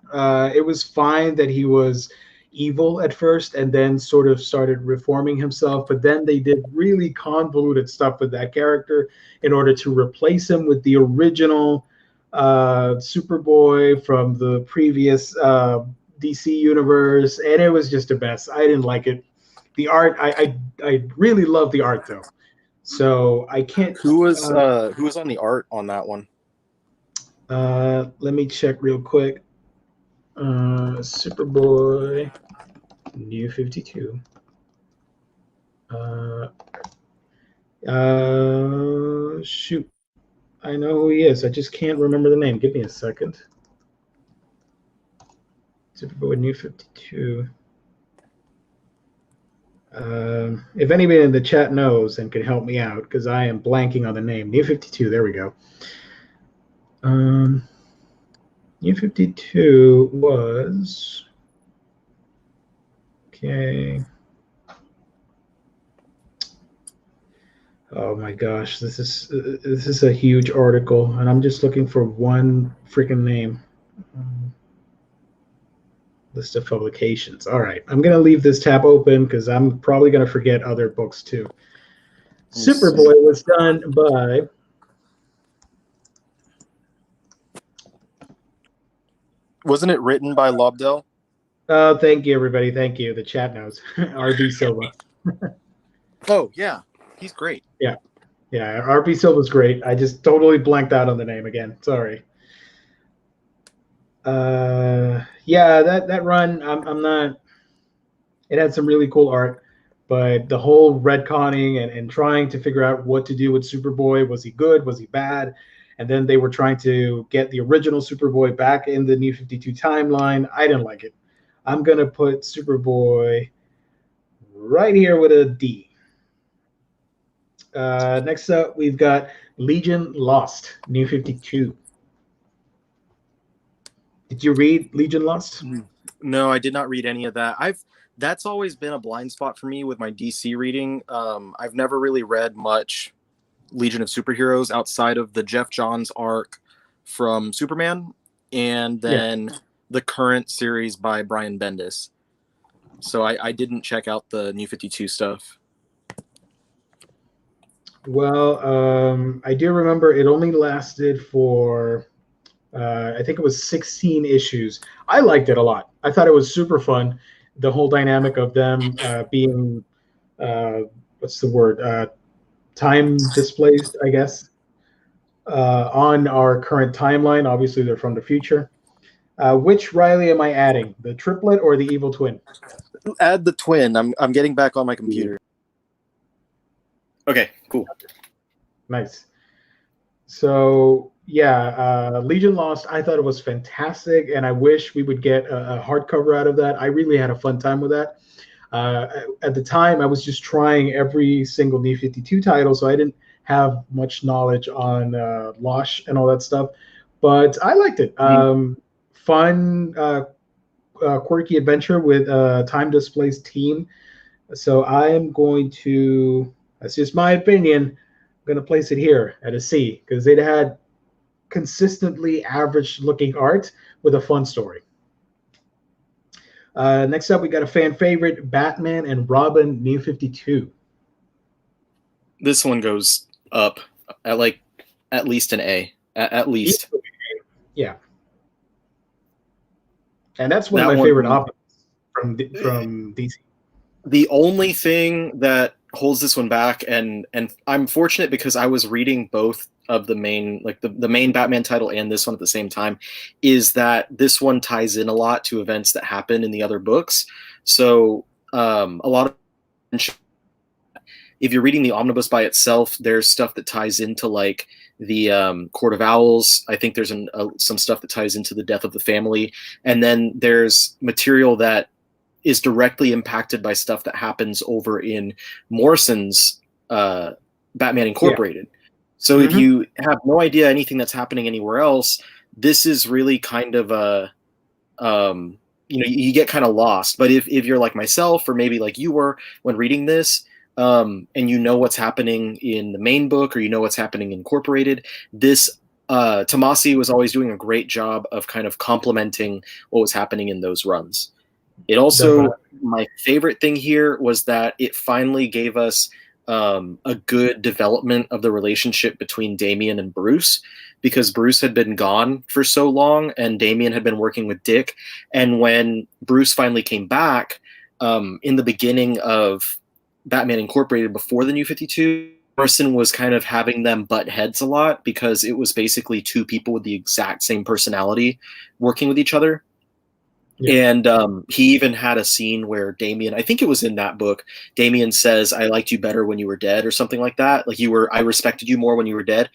It was fine that he was evil at first and then sort of started reforming himself, but then they did really convoluted stuff with that character in order to replace him with the original Superboy from the previous DC universe, and it was just a mess. I didn't like it. The art, I really love the art though. So I can't. Who was on the art on that one? Let me check real quick. Superboy, New 52. Shoot, I know who he is. I just can't remember the name. Give me a second. Superboy, New 52. If anybody in the chat knows and can help me out, because I am blanking on the name. New 52, there we go. New 52 was... Okay. Oh my gosh, this is a huge article, and I'm just looking for one freaking name. List of publications. All right, I'm gonna leave this tab open because I'm probably gonna forget other books too. Superboy was done by Wasn't it written by Lobdell? Oh, thank you, everybody. Thank you. The chat knows. RB Silva. Oh yeah, he's great. Yeah, RB Silva's great. I just totally blanked out on the name again. Sorry. Yeah, that run, I'm not. It had some really cool art, but the whole retconning and trying to figure out what to do with Superboy, was he good, was he bad? And then they were trying to get the original Superboy back in the New 52 timeline. I didn't like it. I'm gonna put Superboy right here with a D. Next up, we've got Legion Lost, New 52. Did you read Legion Lost? No, I did not read any of that. That's always been a blind spot for me with my DC reading. I've never really read much Legion of Superheroes outside of the Jeff Johns arc from Superman, and then the current series by Brian Bendis. So I didn't check out the New 52 stuff. Well, I do remember it only lasted for... I think it was 16 issues. I liked it a lot. I thought it was super fun. The whole dynamic of them being, what's the word? Time displaced, I guess, on our current timeline. Obviously, they're from the future. Which Ryley am I adding? The triplet or the evil twin? Add the twin. I'm getting back on my computer. Okay, cool. Nice. So... yeah, Legion Lost, I thought it was fantastic, and I wish we would get a hardcover out of that. I really had a fun time with that. At the time, I was just trying every single New 52 title, so I didn't have much knowledge on Losh and all that stuff, but I liked it. Fun, quirky adventure with a time-displaced team. So I am going to, that's just my opinion, I'm going to place it here at a C, because it had consistently average looking art with a fun story. Next up, we got a fan favorite, Batman and Robin, New 52. This one goes up at least an A. At least. Yeah. And that's one of my favorite options from DC. The only thing that holds this one back, and I'm fortunate because I was reading both of the main, like the main Batman title and this one at the same time, is that this one ties in a lot to events that happen in the other books. So a lot of, if you're reading the Omnibus by itself, there's stuff that ties into like the Court of Owls. I think there's some stuff that ties into the death of the family, and then there's material that is directly impacted by stuff that happens over in Morrison's Batman Incorporated. Yeah. So if you have no idea anything that's happening anywhere else, this is really kind of a, you get kind of lost. But if you're like myself, or maybe like you were when reading this, and you know what's happening in the main book, or you know what's happening in Incorporated, this Tomasi was always doing a great job of kind of complementing what was happening in those runs. It also, my favorite thing here was that it finally gave us a good development of the relationship between Damian and Bruce, because Bruce had been gone for so long and Damian had been working with Dick. And when Bruce finally came back, in the beginning of Batman Incorporated before the New 52, Morrison was kind of having them butt heads a lot because it was basically two people with the exact same personality working with each other. Yeah. And he even had a scene where Damian, I think it was in that book, Damian says, "I liked you better when you were dead," or something like that. Like I respected you more when you were dead.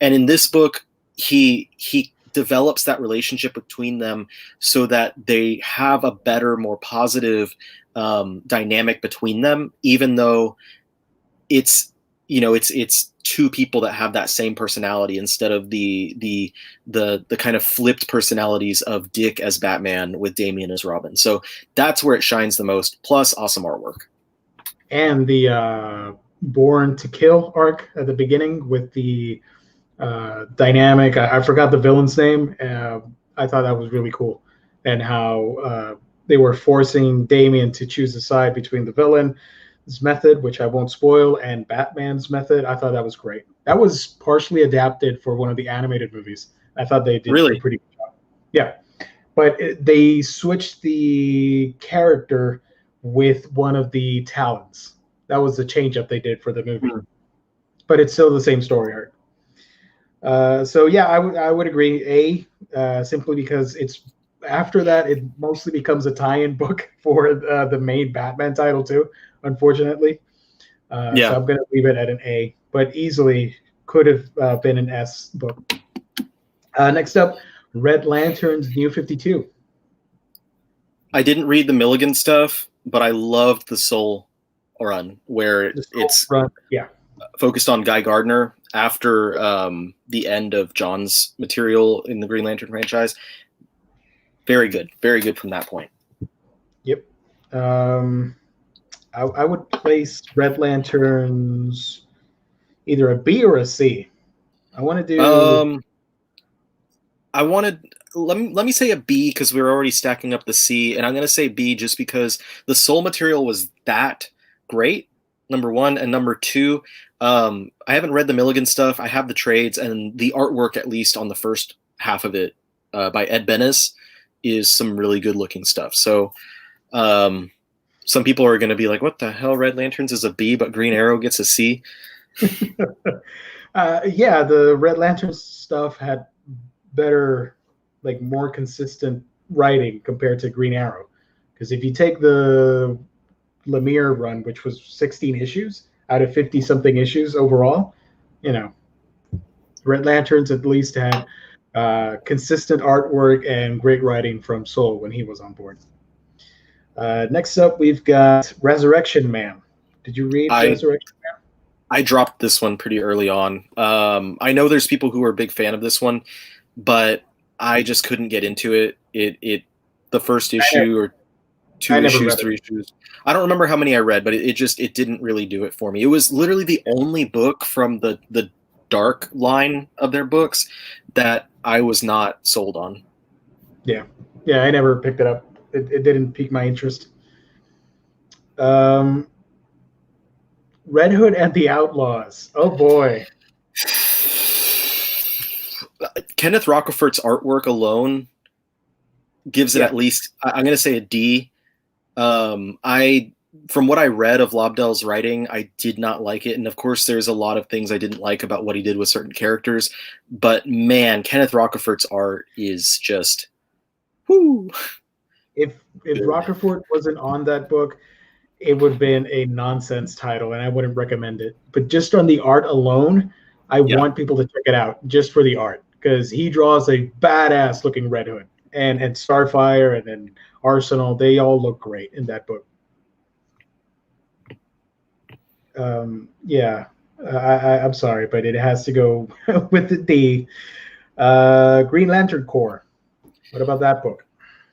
And in this book, he develops that relationship between them so that they have a better, more positive dynamic between them, even though it's two people that have that same personality instead of the kind of flipped personalities of Dick as Batman with Damian as Robin. So that's where it shines the most, plus awesome artwork. And the Born to Kill arc at the beginning with the dynamic, I forgot the villain's name. I thought that was really cool. And how they were forcing Damian to choose a side between the villain's method, which I won't spoil, and Batman's method. I thought that was great. That was partially adapted for one of the animated movies. I thought they did a pretty good job. Yeah. But they switched the character with one of the Talons. That was the change up they did for the movie. But it's still the same story arc. So yeah, I would agree. Simply because it's after that it mostly becomes a tie-in book for the main Batman title too, unfortunately. So I'm going to leave it at an A, but easily could have been an S book. Next up, Red Lantern's New 52. I didn't read the Milligan stuff, but I loved the Soul run where it's focused on Guy Gardner after the end of John's material in the Green Lantern franchise. Very good from that point. Yep. I would place Red Lanterns either a B or a C. I want to do. Let me say a B because we're already stacking up the C, and I'm going to say B just because the Soul material was that great. Number one, and number two, I haven't read the Milligan stuff. I have the trades, and the artwork, at least on the first half of it, by Ed Benes, is some really good looking stuff. So some people are going to be like, what the hell, Red Lanterns is a B, but Green Arrow gets a C? Yeah, the Red Lantern stuff had better, like more consistent writing compared to Green Arrow. Because if you take the Lemire run, which was 16 issues out of 50-something issues overall, Red Lanterns at least had consistent artwork and great writing from Soul when he was on board. Next up, we've got Resurrection Man. Did you read Resurrection Man? I dropped this one pretty early on. I know there's people who are a big fan of this one, but I just couldn't get into it. The first issue or two issues, three issues. I don't remember how many I read, but it didn't really do it for me. It was literally the only book from the dark line of their books that I was not sold on. Yeah, I never picked it up. it didn't pique my interest. Red Hood and the Outlaws. Oh boy. Kenneth Rockefeller's artwork alone gives it at least, I'm going to say a D. From what I read of Lobdell's writing, I did not like it. And of course, there's a lot of things I didn't like about what he did with certain characters. But man, Kenneth Rockefeller's art is just, whoo. If Rockefeller wasn't on that book, it would have been a nonsense title, and I wouldn't recommend it. But just on the art alone, I want people to check it out just for the art, because he draws a badass looking Red Hood, and Starfire and then Arsenal. They all look great in that book. I'm sorry, but it has to go with the D. Green Lantern Corps. What about that book?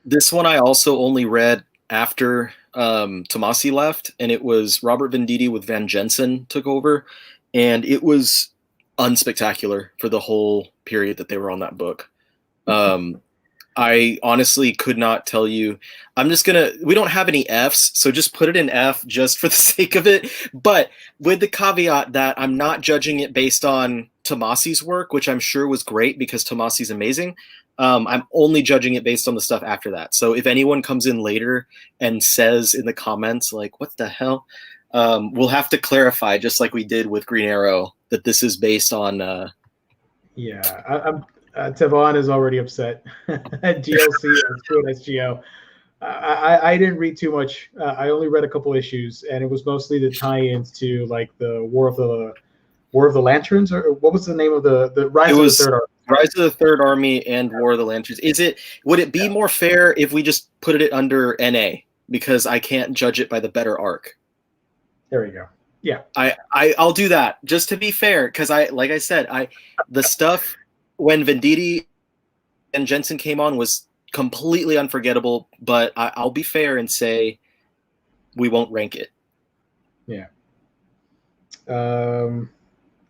This one I also only read after Tomasi left, and it was Robert Venditti with Van Jensen took over, and it was unspectacular for the whole period that they were on that book. I honestly could not tell you. We don't have any Fs, so just put it in F just for the sake of it. But with the caveat that I'm not judging it based on Tomasi's work, which I'm sure was great because Tomasi's amazing. I'm only judging it based on the stuff after that. So if anyone comes in later and says in the comments, like, what the hell? We'll have to clarify, just like we did with Green Arrow, that this is based on... Tevon is already upset. GLC is good SGO. I didn't read too much. I only read a couple issues, and it was mostly the tie-ins to like the War of the Lanterns, or what was the name of the Rise of the Third Army? Rise of the Third Army and War of the Lanterns. Would it be more fair if we just put it under NA, because I can't judge it by the better arc? There you go. Yeah, I'll do that just to be fair, because like I said, the stuff when Venditti and Jensen came on was completely unforgettable, but I'll be fair and say we won't rank it. Yeah.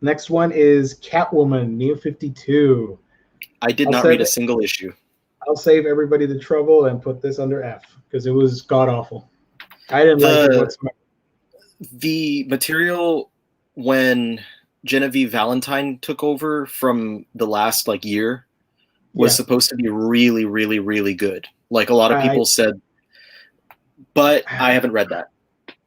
Next one is Catwoman, New 52. I did not read a single issue. I'll save everybody the trouble and put this under F, because it was god-awful. I didn't like it whatsoever. The material when Genevieve Valentine took over from the last year was supposed to be really, really, really good. Like a lot of people said, but I haven't read that.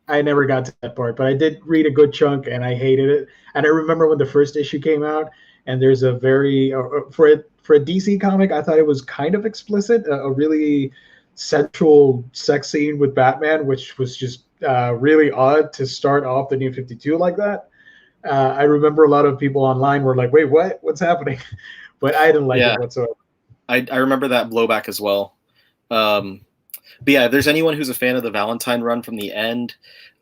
I never got to that part, but I did read a good chunk and I hated it. And I remember when the first issue came out, and there's a very, for a DC comic, I thought it was kind of explicit, a really sensual sex scene with Batman, which was just really odd to start off the New 52 like that. I remember a lot of people online were like, wait, what? What's happening? But I didn't like it whatsoever. I remember that blowback as well. But yeah, if there's anyone who's a fan of the Valentine run from the end,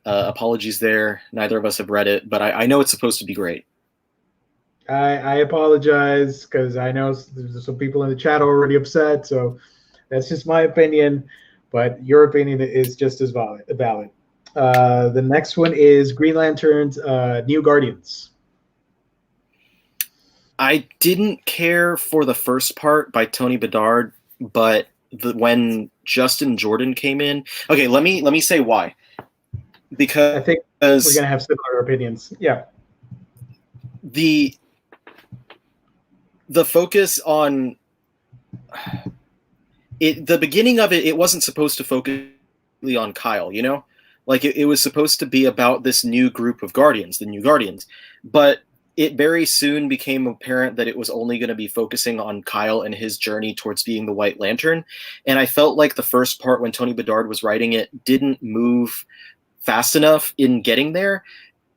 apologies there. Neither of us have read it, but I know it's supposed to be great. I apologize, because I know there's some people in the chat already upset, so that's just my opinion, but your opinion is just as valid. The next one is Green Lantern's New Guardians. I didn't care for the first part by Tony Bedard, but when Justin Jordan came in, okay, let me say why. Because I think we're gonna have similar opinions. Yeah. The focus on it, the beginning of it, it wasn't supposed to focus on Kyle, you know? Like it was supposed to be about this new group of Guardians, the New Guardians. But it very soon became apparent that it was only going to be focusing on Kyle and his journey towards being the White Lantern. And I felt like the first part, when Tony Bedard was writing it, didn't move fast enough in getting there.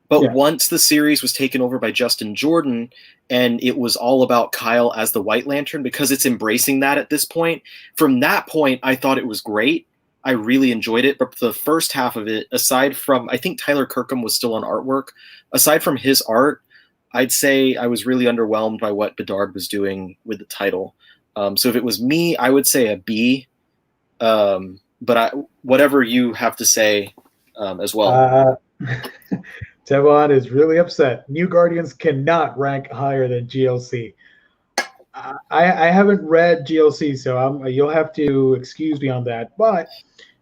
But once the series was taken over by Justin Jordan, and it was all about Kyle as the White Lantern, because it's embracing that at this point, from that point, I thought it was great. I really enjoyed it. But the first half of it, aside from, I think Tyler Kirkham was still on artwork, aside from his art, I'd say I was really underwhelmed by what Bedard was doing with the title. So if it was me, I would say a B. But whatever you have to say as well. Tevon is really upset. New Guardians cannot rank higher than GLC. I haven't read GLC, so you'll have to excuse me on that. But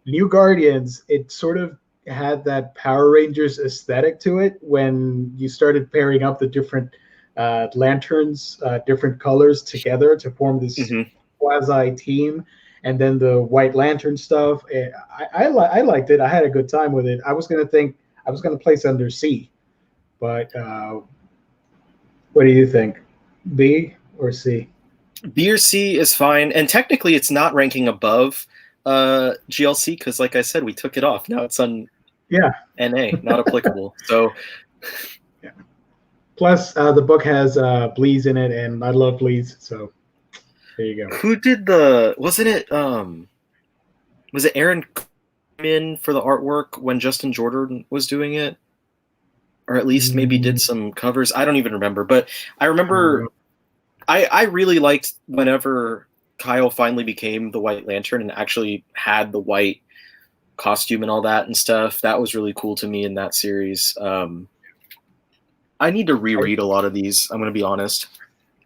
New Guardians, it sort of had that Power Rangers aesthetic to it when you started pairing up the different lanterns, different colors together to form this quasi team, and then the White Lantern stuff. I liked it. I had a good time with it. I was gonna place under C, but what do you think? B or C? B or C is fine, and technically it's not ranking above GLC because, like I said, we took it off. Now it's on NA, not applicable. So, yeah. Plus, the book has Bleez in it, and I love Bleez, so there you go. Who did wasn't it? Was it Aaron in for the artwork when Justin Jordan was doing it, or at least maybe did some covers? I don't even remember, but I remember. I really liked whenever Kyle finally became the White Lantern and actually had the white costume and all that and stuff. That was really cool to me in that series. I need to reread a lot of these. I'm going to be honest.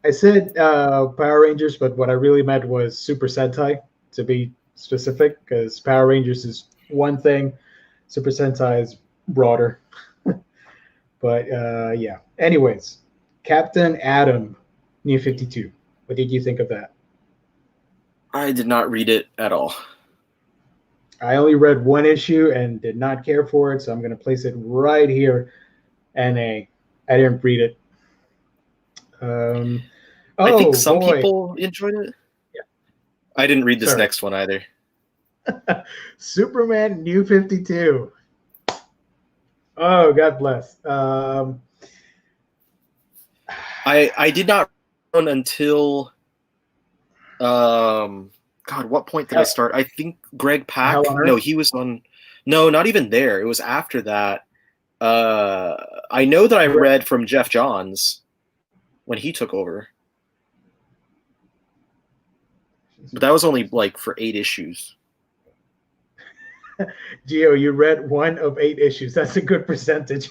I said Power Rangers, but what I really meant was Super Sentai, to be specific, because Power Rangers is one thing, Super Sentai is broader. But yeah. Anyways, Captain Atom, New 52. What did you think of that? I did not read it at all. I only read one issue and did not care for it, so I'm going to place it right here. NA. I didn't read it. I think some people enjoyed it. Yeah. I didn't read this next one either. Superman New 52. Oh, God bless. I did not run until God, what point did I start? I think Greg Pak. No, he was on. No, not even there. It was after that. I know that I read from Jeff Johns when he took over, but that was only like for 8 issues. Gio, you read 1 of 8 issues. That's a good percentage.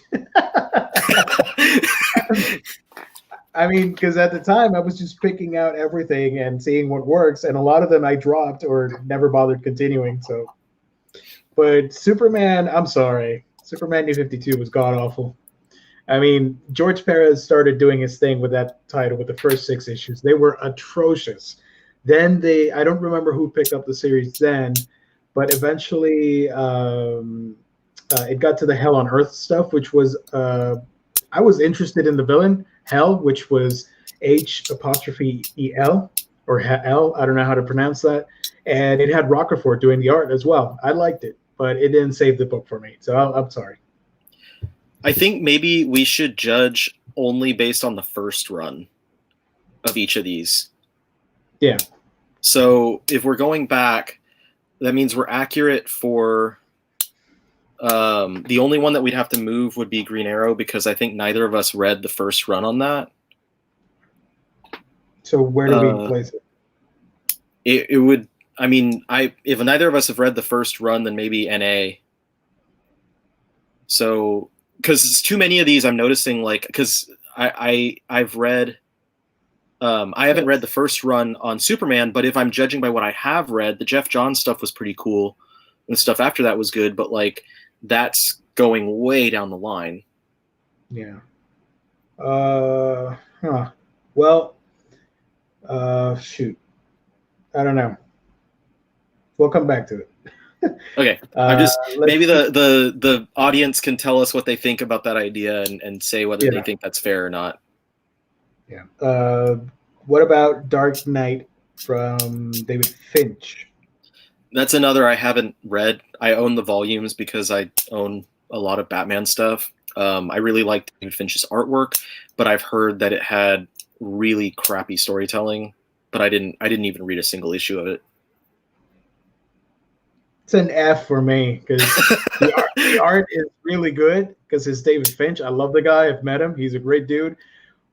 I mean, because at the time I was just picking out everything and seeing what works, and a lot of them I dropped or never bothered continuing. So, but Superman, I'm sorry, Superman New 52 was god awful. I mean, George Perez started doing his thing with that title with the first 6 issues. They were atrocious. Then I don't remember who picked up the series then, but eventually it got to the Hell on Earth stuff, which was I was interested in the villain Hell, which was H''EL or L. I don't know how to pronounce that. And it had Rocafort doing the art as well. I liked it, but it didn't save the book for me. So I'm sorry. I think maybe we should judge only based on the first run of each of these. Yeah. So if we're going back, that means we're accurate for the only one that we'd have to move would be Green Arrow, because I think neither of us read the first run on that. So where do we place it? It would, I mean, if neither of us have read the first run, then maybe NA. So, because it's too many of these, I'm noticing, like, because I've read, I haven't read the first run on Superman, but if I'm judging by what I have read, the Jeff Johns stuff was pretty cool, and stuff after that was good, but like that's going way down the line. Yeah. Well, shoot. I don't know. We'll come back to it. Okay. I'm just maybe the audience can tell us what they think about that idea and say whether they think that's fair or not. Yeah. What about Dark Knight from David Finch? That's another I haven't read. I own the volumes because I own a lot of Batman stuff. I really liked David Finch's artwork, but I've heard that it had really crappy storytelling. But I didn't even read a single issue of it. It's an F for me because the art is really good because it's David Finch. I love the guy. I've met him. He's a great dude.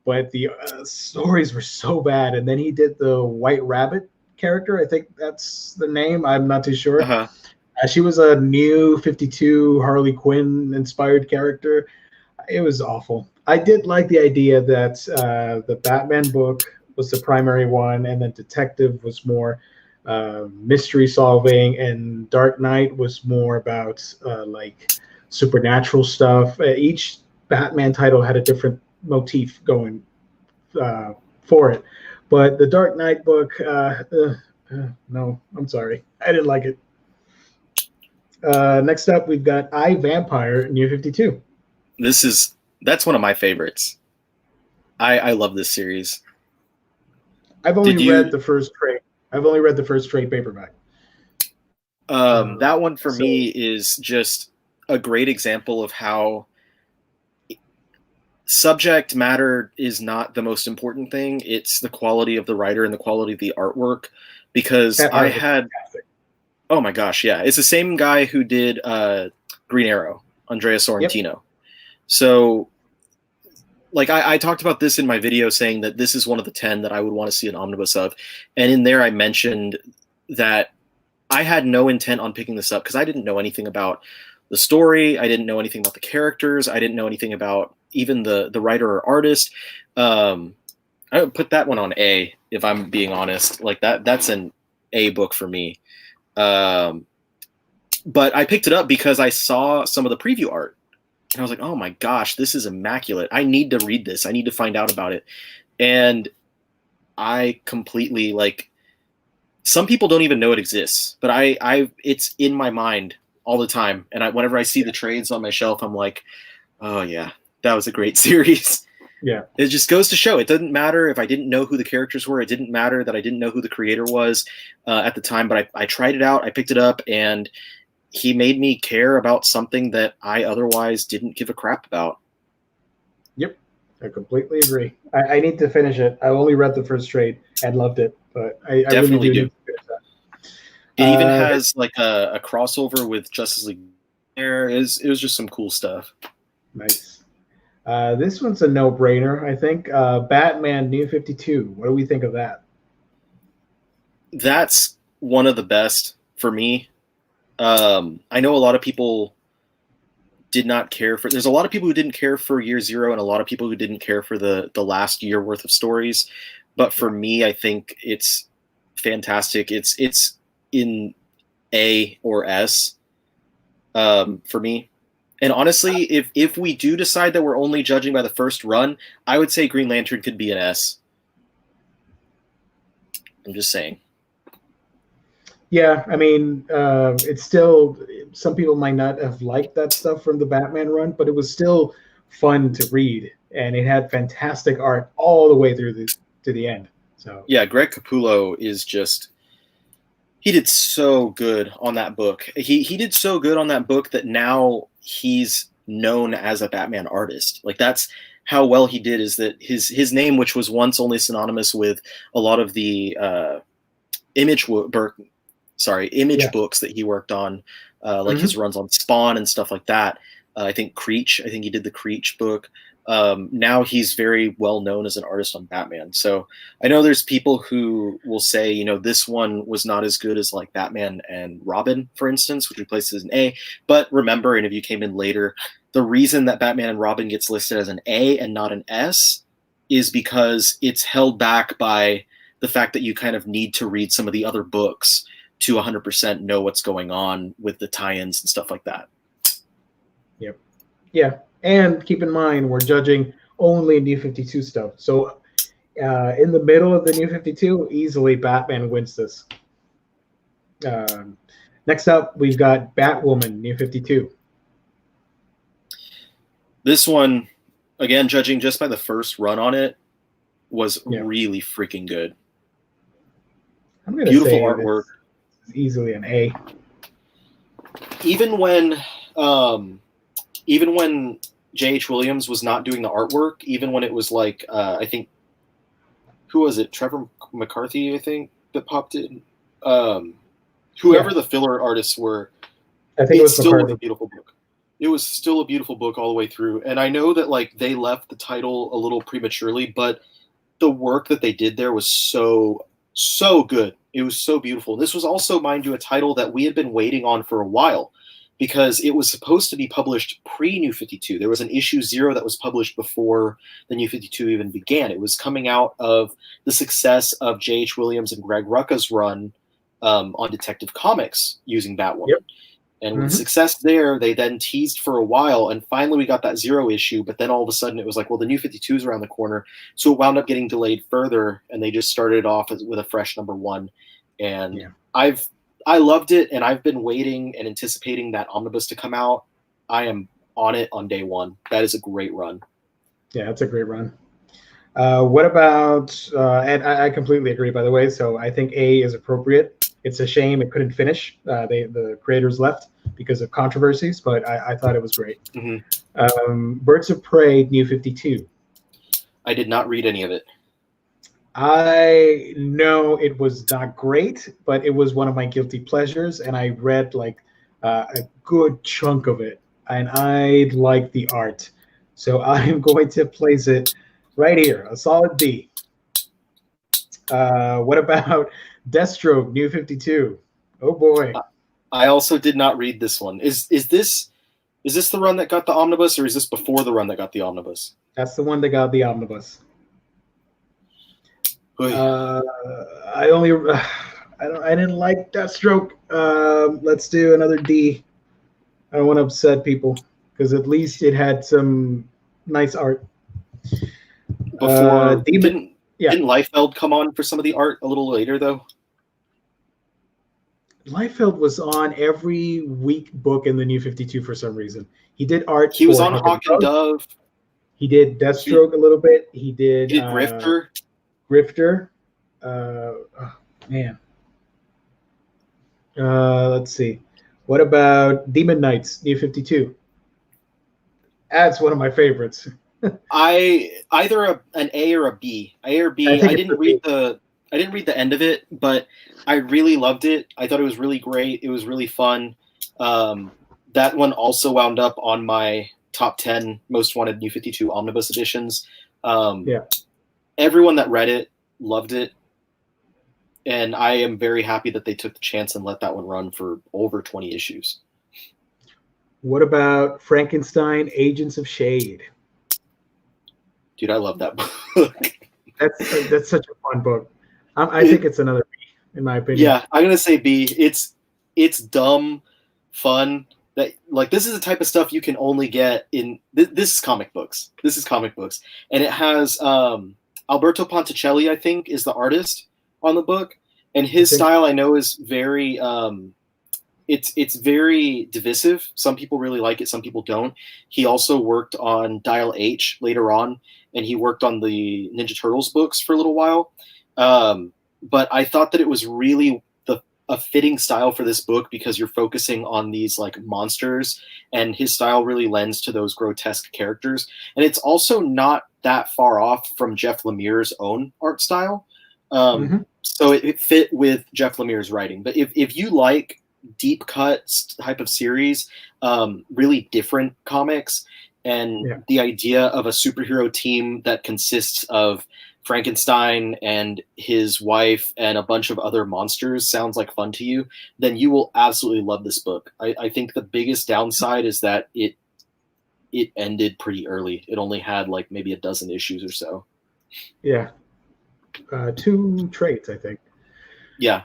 But the stories were so bad. And then he did the White Rabbit character. I think that's the name. I'm not too sure. She was a New 52 Harley Quinn inspired character. It was awful. I did like the idea that the Batman book was the primary one, and then Detective was more mystery solving, and Dark Knight was more about like supernatural stuff. Each Batman title had a different motif going for it, but the Dark Knight book, no, I'm sorry, I didn't like it. Next up, we've got I, Vampire, New 52. That's one of my favorites. I love this series. I've only read the first trade. I've only read the first trade paperback. That one for me is just a great example of how subject matter is not the most important thing. It's the quality of the writer and the quality of the artwork. Because oh my gosh, yeah. It's the same guy who did Green Arrow, Andrea Sorrentino. Yep. So, like, I talked about this in my video saying that this is one of the 10 that I would want to see an omnibus of. And in there I mentioned that I had no intent on picking this up because I didn't know anything about the story. I didn't know anything about the characters. I didn't know anything about even the writer or artist. I would put that one on A, if I'm being honest. Like, that's an A book for me. But I picked it up because I saw some of the preview art. And I was like, oh my gosh, this is immaculate. I need to read this. I need to find out about it. And I completely, like, some people don't even know it exists, but it's in my mind all the time. And whenever I see the trades on my shelf, I'm like, oh yeah, that was a great series. Yeah. It just goes to show it doesn't matter if I didn't know who the characters were. It didn't matter that I didn't know who the creator was at the time, but I tried it out. I picked it up, and he made me care about something that I otherwise didn't give a crap about. Yep, I completely agree. I need to finish it. I only read the first trade and loved it, but I definitely really do do. need to finish that. It even has like a crossover with Justice League. It was just some cool stuff. Nice. This one's a no-brainer, I think. Batman New 52. What do we think of that? That's one of the best for me. I know a lot of people did not care for. There's a lot of people who didn't care for Year Zero, and a lot of people who didn't care for the last year worth of stories. But for me, I think it's fantastic. It's in A or S for me. And honestly, if we do decide that we're only judging by the first run, I would say Green Lantern could be an S. I'm just saying. Yeah, I mean, it's still, some people might not have liked that stuff from the Batman run, but it was still fun to read, and it had fantastic art all the way through to the end. So yeah, Greg Capullo is just, he did so good on that book. He did so good on that book that now he's known as a Batman artist. Like, that's how well he did, is that his name, which was once only synonymous with a lot of the image books that he worked on, like his runs on Spawn and stuff like that. I think Creech. I think he did the Creech book. Now he's very well known as an artist on Batman. So I know there's people who will say, you know, this one was not as good as like Batman and Robin, for instance, which we placed as an A. But remember, and if you came in later, the reason that Batman and Robin gets listed as an A and not an S is because it's held back by the fact that you kind of need to read some of the other books to 100% know what's going on with the tie-ins and stuff like that. Yep. Yeah. And keep in mind, we're judging only New 52 stuff. So in the middle of the New 52, easily Batman wins this. Next up, we've got Batwoman, New 52. This one, again, judging just by the first run on it, was really freaking good. I'm going to beautiful say artwork. Easily an A. Even when J.H. Williams was not doing the artwork, even when it was like, I think, who was it? Trevor McCarthy, I think, that popped in. Whoever the filler artists were, I think it was still McCarthy. a beautiful book. It was still a beautiful book all the way through. And I know that like they left the title a little prematurely, but the work that they did there was so good. It was so beautiful. This was also, mind you, a title that we had been waiting on for a while. because it was supposed to be published pre-New 52. There was an issue 0 that was published before the New 52 even began. It was coming out of the success of J.H. Williams and Greg Rucka's run on Detective Comics using Batwoman. Yep. And with success there, they then teased for a while, and finally we got that 0 issue, but then all of a sudden it was like, well, the New 52 is around the corner, so it wound up getting delayed further, and they just started off with a fresh number 1. And I loved it, and I've been waiting and anticipating that Omnibus to come out. I am on it on day 1. That is a great run. Yeah, it's a great run. What about, and I completely agree, by the way, so I think A is appropriate. It's a shame it couldn't finish. The creators left because of controversies, but I thought it was great. Birds of Prey, New 52. I did not read any of it. I know it was not great, but it was one of my guilty pleasures, and I read like a good chunk of it, and I like the art. So I am going to place it right here, a solid D. What about Deathstroke, New 52? Oh boy. I also did not read this one. Is this the run that got the Omnibus, or is this before the run that got the Omnibus? That's the one that got the Omnibus. I didn't like Deathstroke. Let's do another D. I don't want to upset people because at least it had some nice art. Before didn't Liefeld come on for some of the art a little later though? Liefeld was on every week book in the New 52 for some reason. He did art. He was on Hawk and Dove. He did Deathstroke a little bit. He did Grifter. Grifter. Man. Let's see. What about Demon Knights, New 52? That's one of my favorites. Either an A or a B. A or B. I didn't read the end of it, but I really loved it. I thought it was really great. It was really fun. That one also wound up on my top 10 most wanted New 52 Omnibus editions. Everyone that read it loved it, and I am very happy that they took the chance and let that one run for over 20 issues. What about Frankenstein, Agents of Shade? Dude, I love that book. That's such a fun book. I think it's another B, in my opinion. Yeah, I'm gonna say B. It's dumb, fun. That like this is the type of stuff you can only get in this is comic books. This is comic books, and it has Alberto Ponticelli, I think, is the artist on the book, and his style I know is very it's very divisive. Some people really like it, some people don't. He also worked on Dial H later on, and he worked on the Ninja Turtles books for a little while. But I thought that it was really a fitting style for this book because you're focusing on these like monsters, and his style really lends to those grotesque characters. And it's also not that far off from Jeff Lemire's own art style. So it fit with Jeff Lemire's writing. But if you like deep cut type of series, really different comics, and the idea of a superhero team that consists of Frankenstein and his wife and a bunch of other monsters sounds like fun to you, then you will absolutely love this book. I think the biggest downside is that it ended pretty early. It only had like maybe a dozen issues or so. Yeah. 2 traits, I think. Yeah.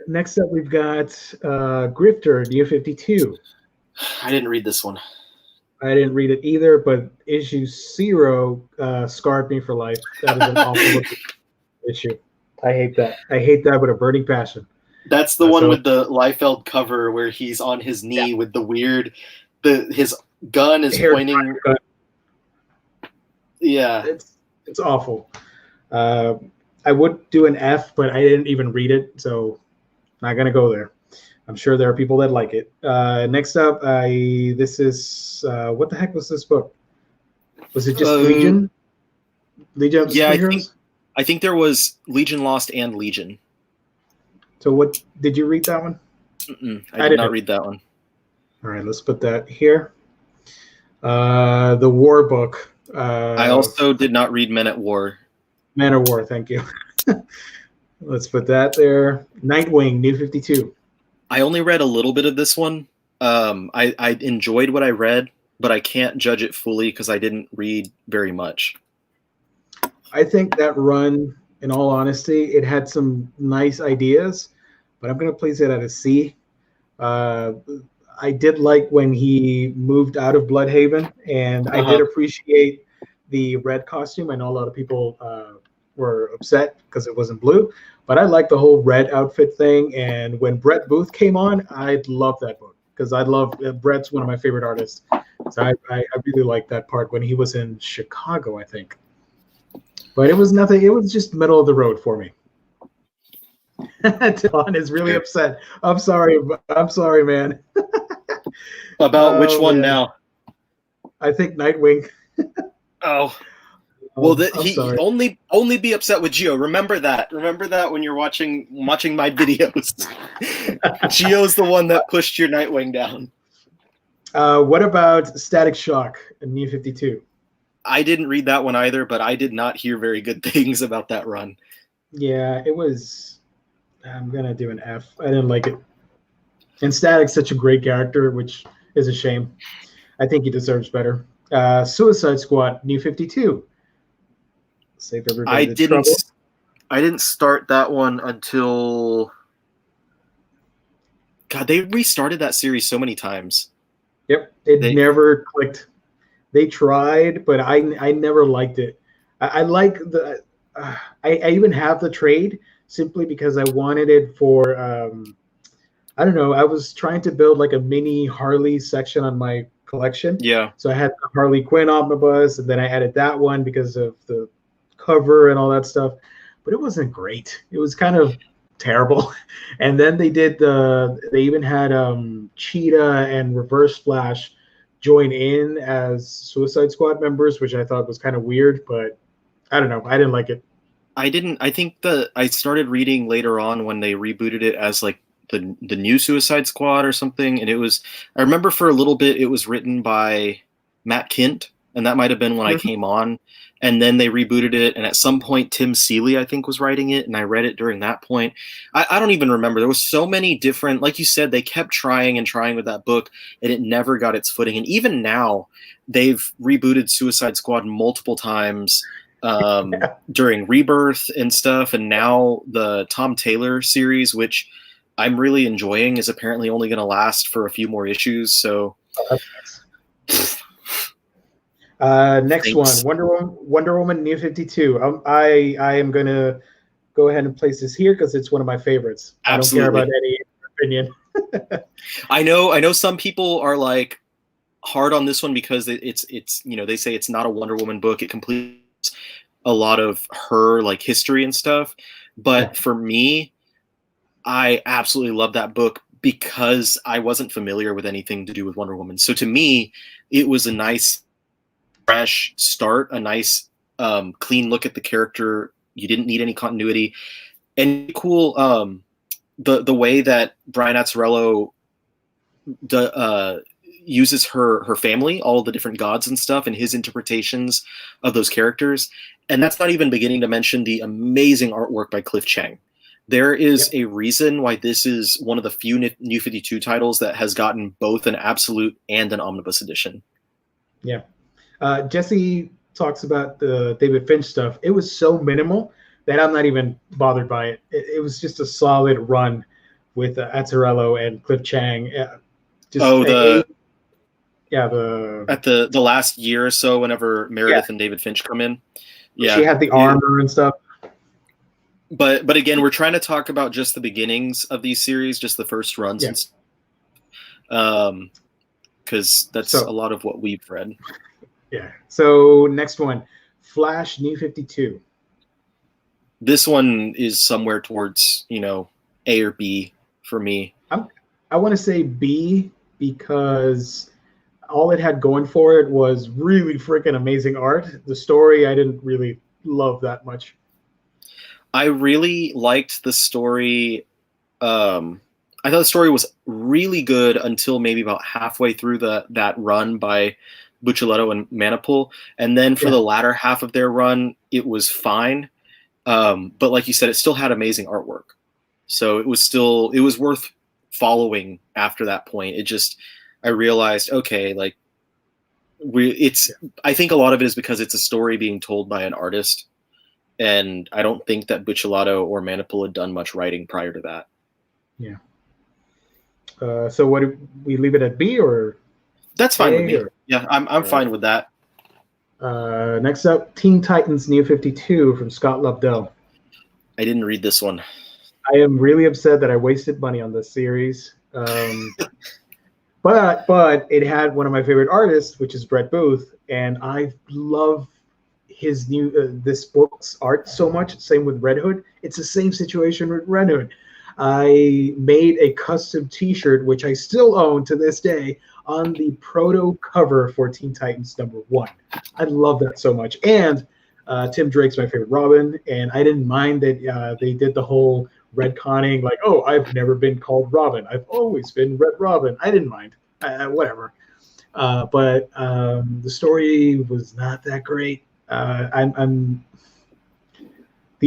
Next up, we've got Grifter, New 52. I didn't read this one. I didn't read it either, but issue 0 scarred me for life. That is an awful issue. I hate that. I hate that with a burning passion. That's the one with the Liefeld cover where he's on his knee with the weird, his gun is pointing. Yeah, it's awful. I would do an F, but I didn't even read it, so not gonna go there. I'm sure there are people that like it. Next up, this is what the heck was this book? Was it just Legion? Legion of Superheroes? I think there was Legion Lost and Legion. So what did you read that one? I did not read that one. All right, let's put that here. The War book. I also did not read Men at War. Men at War, thank you. Let's put that there. Nightwing, New 52. I only read a little bit of this one. I enjoyed what I read, but I can't judge it fully because I didn't read very much. I think that run, in all honesty, it had some nice ideas, but I'm going to place it at a C. I did like when he moved out of Bloodhaven, and I did appreciate the red costume. I know a lot of people were upset because it wasn't blue, but I like the whole red outfit thing. And when Brett Booth came on, I loved that book because I love Brett's one of my favorite artists. So I really liked that part when he was in Chicago, I think. But it was nothing. It was just middle of the road for me. Talon is really upset. I'm sorry, man. About which one now? I think Nightwing. Oh, well, he only be upset with Geo. Remember that. Remember that when you're watching my videos. Geo's the one that pushed your Nightwing down. What about Static Shock and New 52? I didn't read that one either, but I did not hear very good things about that run. Yeah, it was. I'm gonna do an F. I didn't like it. And Static's such a great character, which is a shame. I think he deserves better. Suicide Squad, New 52. Save everybody trouble. I didn't start that one until. God, they restarted that series so many times. Yep, it never clicked. They tried, but I never liked it. I like the. I even have the trade simply because I wanted it for. I don't know. I was trying to build like a mini Harley section on my collection. Yeah. So I had the Harley Quinn Omnibus, and then I added that one because of the cover and all that stuff. But it wasn't great. It was kind of terrible. And then they even had Cheetah and Reverse Flash join in as Suicide Squad members, which I thought was kind of weird, but I don't know. I didn't like it. I think I started reading later on when they rebooted it as like the new Suicide Squad or something. And I remember for a little bit, it was written by Matt Kint, and that might've been when I came on, and then they rebooted it. And at some point, Tim Seeley, I think, was writing it. And I read it during that point. I don't even remember. There was so many different, like you said, they kept trying and trying with that book, and it never got its footing. And even now they've rebooted Suicide Squad multiple times during Rebirth and stuff. And now the Tom Taylor series, which I'm really enjoying, is apparently only going to last for a few more issues. So next one, Wonder Woman New 52. I am going to go ahead and place this here because it's one of my favorites. Absolutely. I don't care about any opinion. I know some people are like hard on this one because it's they say it's not a Wonder Woman book. It completes a lot of her like history and stuff. But for me, I absolutely love that book because I wasn't familiar with anything to do with Wonder Woman. So to me, it was a nice, fresh start, a nice, clean look at the character. You didn't need any continuity, and cool. The way that Brian Azzarello uses her family, all the different gods and stuff, and his interpretations of those characters. And that's not even beginning to mention the amazing artwork by Cliff Chiang. There is a reason why this is one of the few New 52 titles that has gotten both an absolute and an omnibus edition. Yeah. Jesse talks about the David Finch stuff. It was so minimal that I'm not even bothered by it. It was just a solid run with Azzarello and Cliff Chiang. The last year or so, whenever Meredith and David Finch come in. Yeah. She had the armor and stuff. But again, we're trying to talk about just the beginnings of these series, just the first runs, because that's a lot of what we've read. Yeah. So next one, Flash New 52. This one is somewhere towards A or B for me. I want to say B because all it had going for it was really freaking amazing art. The story I didn't really love that much. I really liked the story. I thought the story was really good until maybe about halfway through that run by Buccellotto and Manapul. And then for the latter half of their run, it was fine. But like you said, it still had amazing artwork. So it was worth following after that point. I realized, okay, like I think a lot of it is because it's a story being told by an artist, and I don't think that Buccellato or Manipul had done much writing prior to that. Yeah. So what do we leave it at B or? That's fine with me. Yeah, I'm fine with that. Next up, Teen Titans New 52 from Scott Lobdell. I didn't read this one. I am really upset that I wasted money on this series. But it had one of my favorite artists, which is Brett Booth, and I love his new this book's art so much. Same with Red Hood. It's the same situation with Red Hood. I made a custom T-shirt, which I still own to this day, on the proto cover for Teen Titans #1. I love that so much. And Tim Drake's my favorite Robin, and I didn't mind that they did the whole retconning, like, oh, I've never been called Robin. I've always been Red Robin. I didn't mind. Whatever. But the story was not that great. The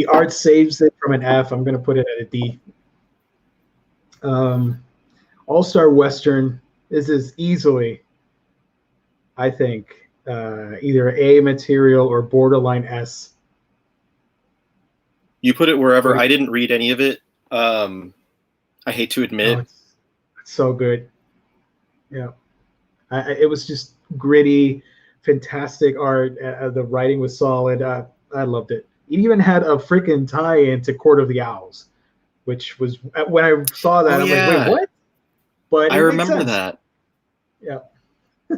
art saves it from an F. I'm going to put it at a D. All-Star Western. This is easily, I think, either A material or borderline S. You put it wherever. I didn't read any of it. I hate to admit. Oh, it's so good. Yeah. It was just gritty, fantastic art. The writing was solid. I loved it. It even had a freaking tie-in to Court of the Owls, which was, when I saw that, I'm like, wait, what? But I remember that. Yeah.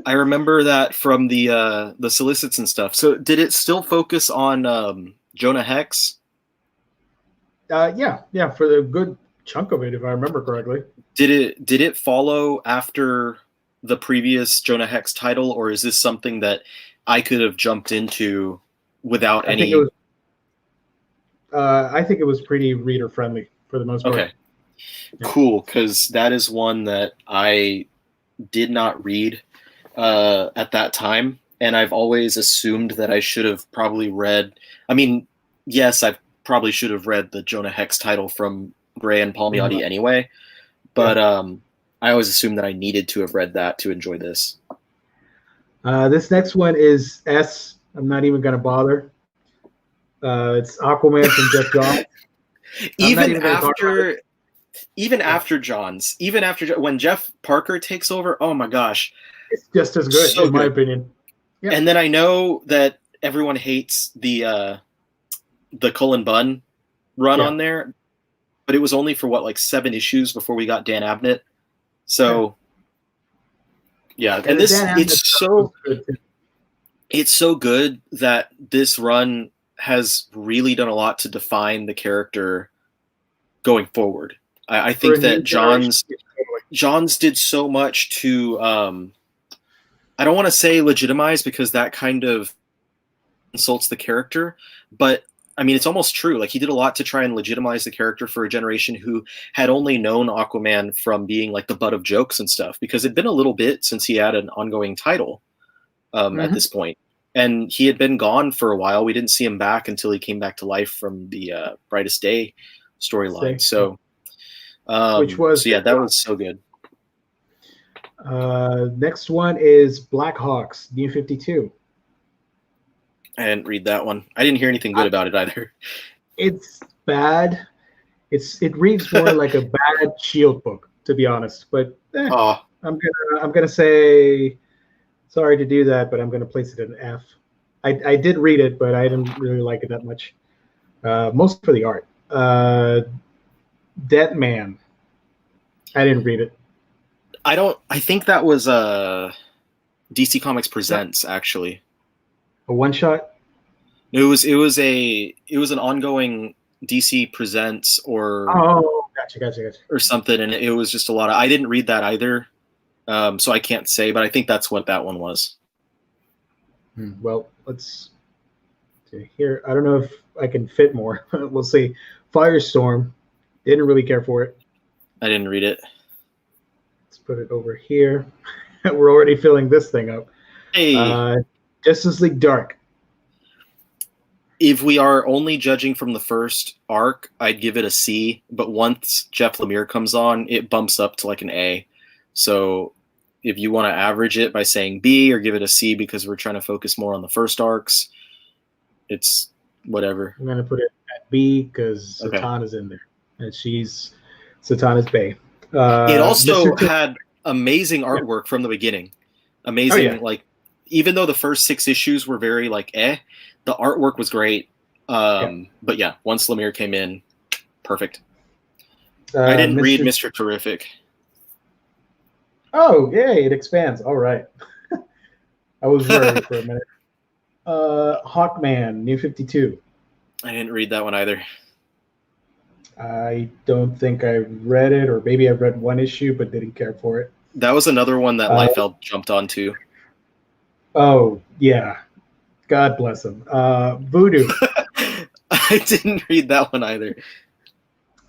I remember that from the solicits and stuff. So did it still focus on Jonah Hex? Yeah, for the good chunk of it, if I remember correctly. Did it follow after the previous Jonah Hex title, or is this something that I could have jumped into without any? I think it was pretty reader friendly for the most part. Okay, yeah. Cool, because that is one that I did not read at that time, and I've always assumed that I should have probably read. I mean, yes, I probably should have read the Jonah Hex title from Gray and Palmiotti anyway, but I always assumed that I needed to have read that to enjoy this. This next one is S. I'm not even going to bother. It's Aquaman from Jeff Johns. Even after Johns, when Jeff Parker takes over, oh my gosh. It's just as good, so in my opinion. Yeah. And then I know that everyone hates the Cullen Bunn run on there, but it was only for like 7 issues before we got Dan Abnett. So and this it's so good that this run has really done a lot to define the character going forward. I think that Johns did so much to I don't want to say legitimize, because that kind of insults the character, but I mean, it's almost true. Like, he did a lot to try and legitimize the character for a generation who had only known Aquaman from being like the butt of jokes and stuff, because it'd been a little bit since he had an ongoing title at this point. And he had been gone for a while. We didn't see him back until he came back to life from the Brightest Day storyline. So, that was so good. Next one is Black Hawks, New 52. I didn't read that one. I didn't hear anything good about it either. It's bad. It reads more like a bad Shield book, to be honest. But I'm gonna say, sorry to do that, but I'm gonna place it at an F. I did read it, but I didn't really like it that much. Most for the art. Dead Man. I didn't read it. I think that was DC Comics Presents, actually. A one shot? It was an ongoing DC Presents or gotcha. Or something, and it was just a lot of. I didn't read that either, so I can't say, but I think that's what that one was. Well, let's see here. I don't know if I can fit more. We'll see. Firestorm. Didn't really care for it. I didn't read it. Let's put it over here. We're already filling this thing up. Hey. Justice League Dark. If we are only judging from the first arc, I'd give it a C. But once Jeff Lemire comes on, it bumps up to like an A. So if you want to average it by saying B or give it a C because we're trying to focus more on the first arcs, it's whatever. I'm going to put it at B because Satana's in there. And she's Satana's bae. It also had amazing artwork from the beginning. Amazing, like, even though the first 6 issues were very, like, the artwork was great. But yeah, once Lemire came in, perfect. I didn't read Mr. Terrific. Oh, yay, it expands. All right. I was worried for a minute. Hawkman, New 52. I didn't read that one either. I don't think I read it, or maybe I read one issue but didn't care for it. That was another one that Liefeld jumped onto. Oh, yeah. God bless him. Voodoo. I didn't read that one either.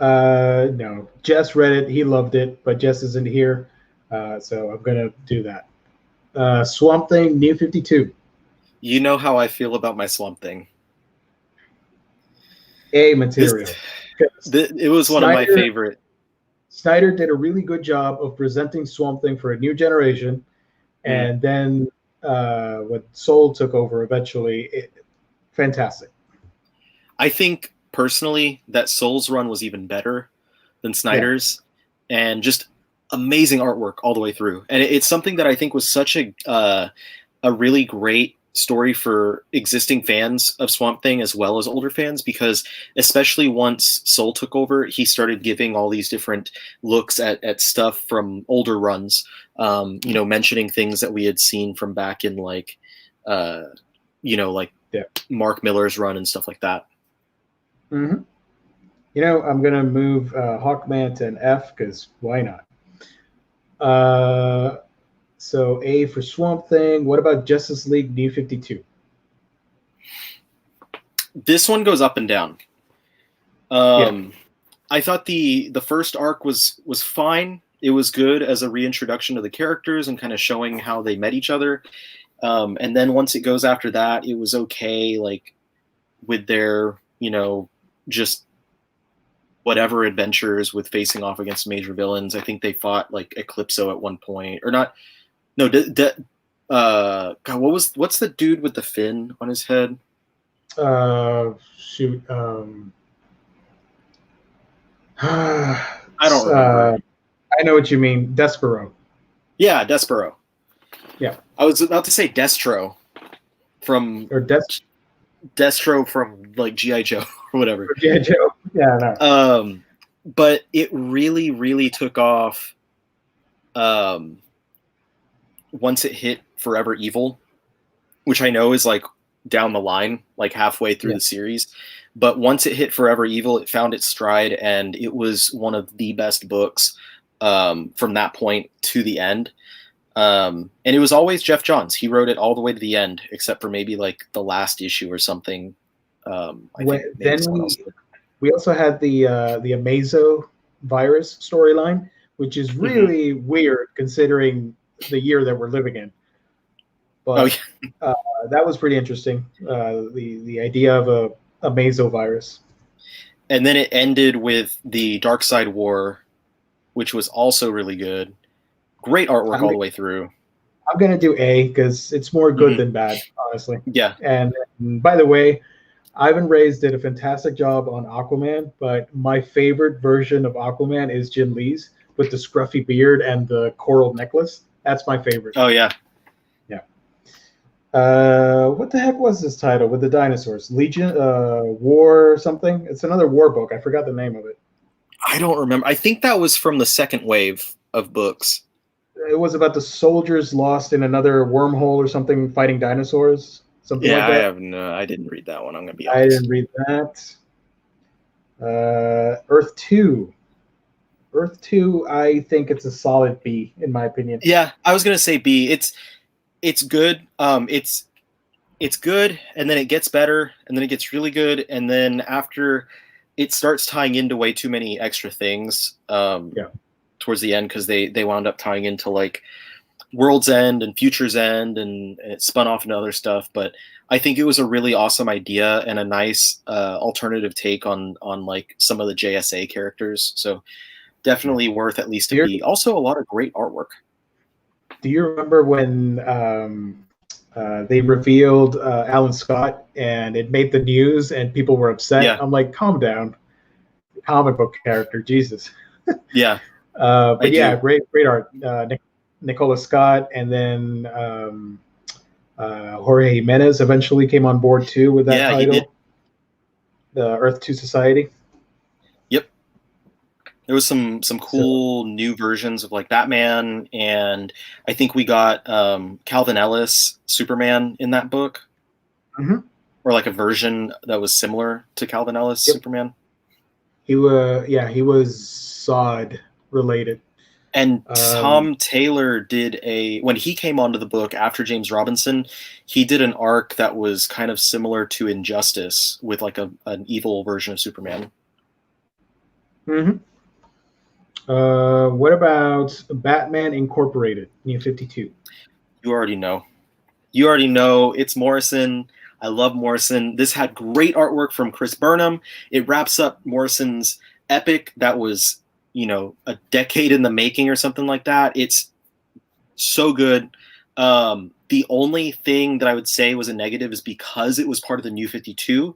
No. Jess read it. He loved it, but Jess isn't here, so I'm going to do that. Swamp Thing, New 52. You know how I feel about my Swamp Thing. A material. It was one of my favorite. Snyder did a really good job of presenting Swamp Thing for a new generation, and then when Soul took over eventually, fantastic. I think personally that Soul's run was even better than Snyder's, and just amazing artwork all the way through. And it's something that I think was such a really great story for existing fans of Swamp Thing as well as older fans, because especially once Soul took over, he started giving all these different looks at stuff from older runs, mentioning things that we had seen from back in like Mark Miller's run and stuff like that. Mm-hmm. I'm going to move Hawkman to an F because why not? So A for Swamp Thing. What about Justice League New 52? This one goes up and down. I thought the first arc was fine. It was good as a reintroduction to the characters and kind of showing how they met each other. And then once it goes after that, it was okay, like with their, just whatever adventures with facing off against major villains. I think they fought like Eclipso at one point, or not. No, God, what's the dude with the fin on his head? Shoot. I don't remember. I know what you mean. Despero. Yeah, Despero. Yeah. I was about to say Destro from Destro from like G.I. Joe or whatever. G.I. Joe. Yeah, no. But it really, really took off once it hit Forever Evil, which I know is like down the line, like halfway through the series. But once it hit Forever Evil, it found its stride, and it was one of the best books from that point to the end. And it was always Jeff Johns. He wrote it all the way to the end, except for maybe like the last issue or something. We also had the Amazo virus storyline, which is really weird considering the year that we're living in. But that was pretty interesting. The idea of a Amazo virus. And then it ended with the Dark Side War, which was also really good. Great artwork all the way through. I'm going to do A because it's more good than bad, honestly. Yeah. And by the way, Ivan Reyes did a fantastic job on Aquaman, but my favorite version of Aquaman is Jim Lee's with the scruffy beard and the coral necklace. That's my favorite. Oh, yeah. Yeah. What the heck was this title with the dinosaurs? Legion, War something? It's another war book. I forgot the name of it. I don't remember. I think that was from the second wave of books. It was about the soldiers lost in another wormhole or something fighting dinosaurs. Something like that. I didn't read that one. I'm going to be honest. I didn't read that. Earth 2. Earth 2, I think it's a solid B, in my opinion. Yeah, I was going to say B. It's good. It's good, and then it gets better, and then it gets really good, and then after it starts tying into way too many extra things towards the end, because they wound up tying into like World's End and Future's End, and it spun off into other stuff. But I think it was a really awesome idea and a nice alternative take on like some of the JSA characters. So definitely worth at least a beat. Also, a lot of great artwork. Do you remember when they revealed Alan Scott and it made the news and people were upset? Yeah. I'm like, calm down, comic book character, Jesus. Yeah. But yeah, great art. Nicola Scott, and then Jorge Jimenez eventually came on board too with that title, the Earth 2 Society. Yep, there was some cool new versions of like Batman, and I think we got Calvin Ellis Superman in that book, or like a version that was similar to Calvin Ellis Superman. He was Zod related. And Tom Taylor did when he came onto the book after James Robinson, he did an arc that was kind of similar to Injustice with like an evil version of Superman. What about Batman Incorporated, New 52? You already know. It's Morrison. I love Morrison. This had great artwork from Chris Burnham. It wraps up Morrison's epic that was, a decade in the making or something like that. It's so good. The only thing that I would say was a negative is because it was part of the New 52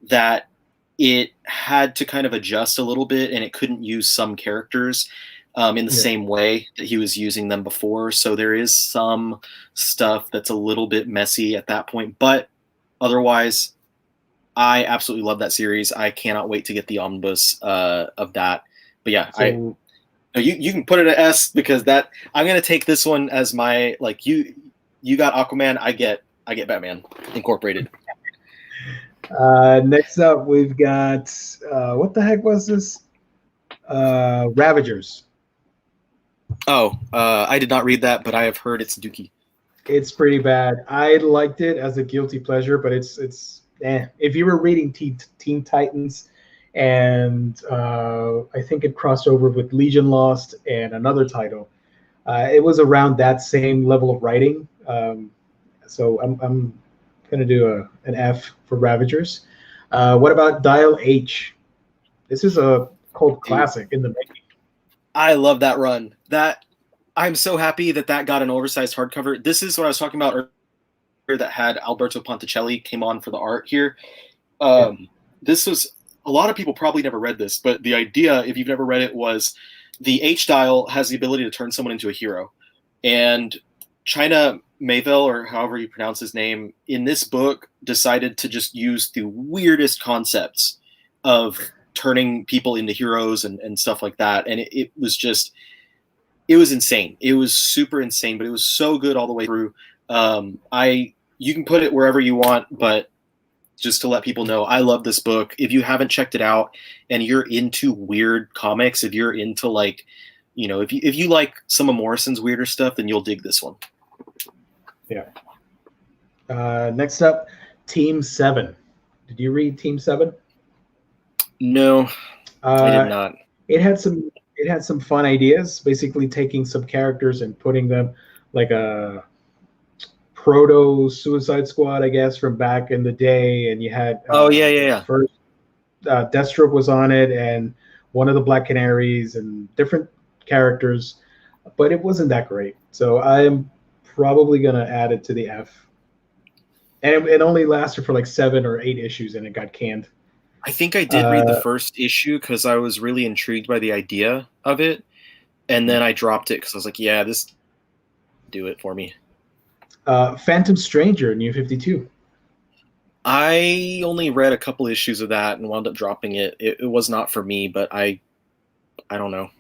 that it had to kind of adjust a little bit, and it couldn't use some characters in the same way that he was using them before. So there is some stuff that's a little bit messy at that point, but otherwise I absolutely love that series. I cannot wait to get the omnibus of that. But yeah, so, you can put it at S because that I'm gonna take this one as my like you got Aquaman, I get Batman Incorporated. Next up we've got what the heck was this? Ravagers. I did not read that, but I have heard it's dookie. It's pretty bad. I liked it as a guilty pleasure, but it's if you were reading Teen Titans. And I think it crossed over with Legion Lost and another title. It was around that same level of writing. So I'm going to do an F for Ravagers. What about Dial H? This is a cult classic in the making. I love that run. I'm so happy that got an oversized hardcover. This is what I was talking about earlier that had Alberto Ponticelli came on for the art here. This was... A lot of people probably never read this, but the idea, if you've never read it, was the H-dial has the ability to turn someone into a hero. And China Mayville, or however you pronounce his name, in this book decided to just use the weirdest concepts of turning people into heroes and stuff like that. And it was insane. It was super insane, but it was so good all the way through. You can put it wherever you want, but just to let people know, I love this book. If you haven't checked it out and you're into weird comics, if you're into like, if you like some of Morrison's weirder stuff, then you'll dig this one. Yeah. Next up, Team 7. Did you read Team 7? No, I did not. It had some fun ideas, basically taking some characters and putting them like a proto Suicide Squad, I guess, from back in the day, and you had first Deathstroke was on it, and one of the Black Canaries, and different characters, but it wasn't that great. So I'm probably gonna add it to the F. And it only lasted for like 7 or 8 issues, and it got canned. I think I did read the first issue because I was really intrigued by the idea of it, and then I dropped it because I was like, "Yeah, this do it for me." Phantom Stranger, New 52. I only read a couple issues of that and wound up dropping it. It was not for me, but I don't know.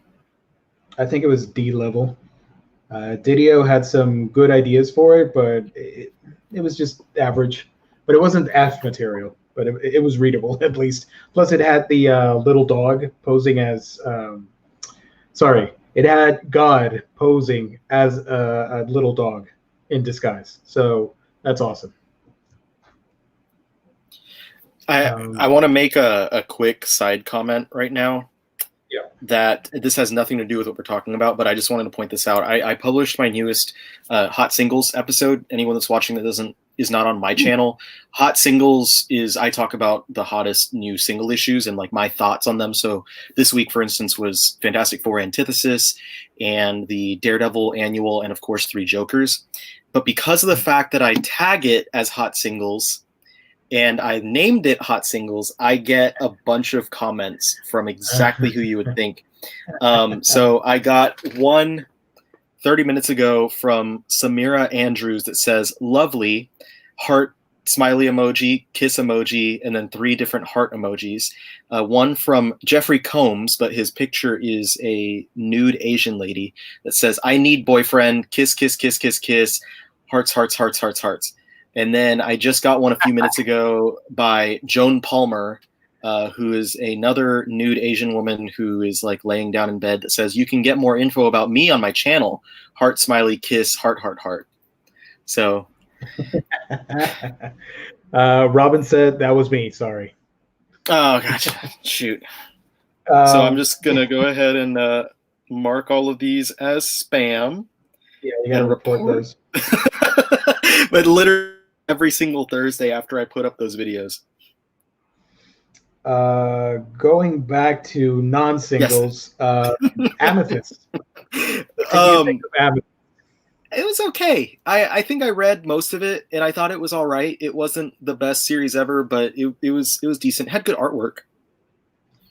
I think it was D level. Didio had some good ideas for it, but it was just average. But it wasn't F material, but it was readable at least. Plus, it had the little dog posing as. It had God posing as a little dog in disguise. So that's awesome. I want to make a quick side comment right now. that this has nothing to do with what we're talking about, but I just wanted to point this out. I published my newest Hot Singles episode. Anyone that's watching that is not on my channel, Hot Singles is I talk about the hottest new single issues and like my thoughts on them. So this week, for instance, was Fantastic Four Antithesis and the Daredevil Annual and, of course, 3 Jokers. But because of the fact that I tag it as Hot Singles and I named it Hot Singles, I get a bunch of comments from exactly who you would think. So I got one 30 minutes ago from Samira Andrews that says, lovely, heart, smiley emoji, kiss emoji, and then 3 different heart emojis. One from Jeffrey Combs, but his picture is a nude Asian lady that says, I need boyfriend, kiss, kiss, kiss, kiss, kiss, hearts, hearts, hearts, hearts, hearts. And then I just got one a few minutes ago by Joan Palmer, who is another nude Asian woman who is like laying down in bed that says, you can get more info about me on my channel. Heart, smiley, kiss, heart, heart, heart. So. Robin said that was me. Sorry. Oh, gotcha. Shoot. So I'm just going to go ahead and mark all of these as spam. Yeah, you got to report those. But literally every single Thursday after I put up those videos. Going back to non-singles, yes. Amethyst. It was okay. I think I read most of it and I thought it was all right. It wasn't the best series ever, but it was decent. It had good artwork.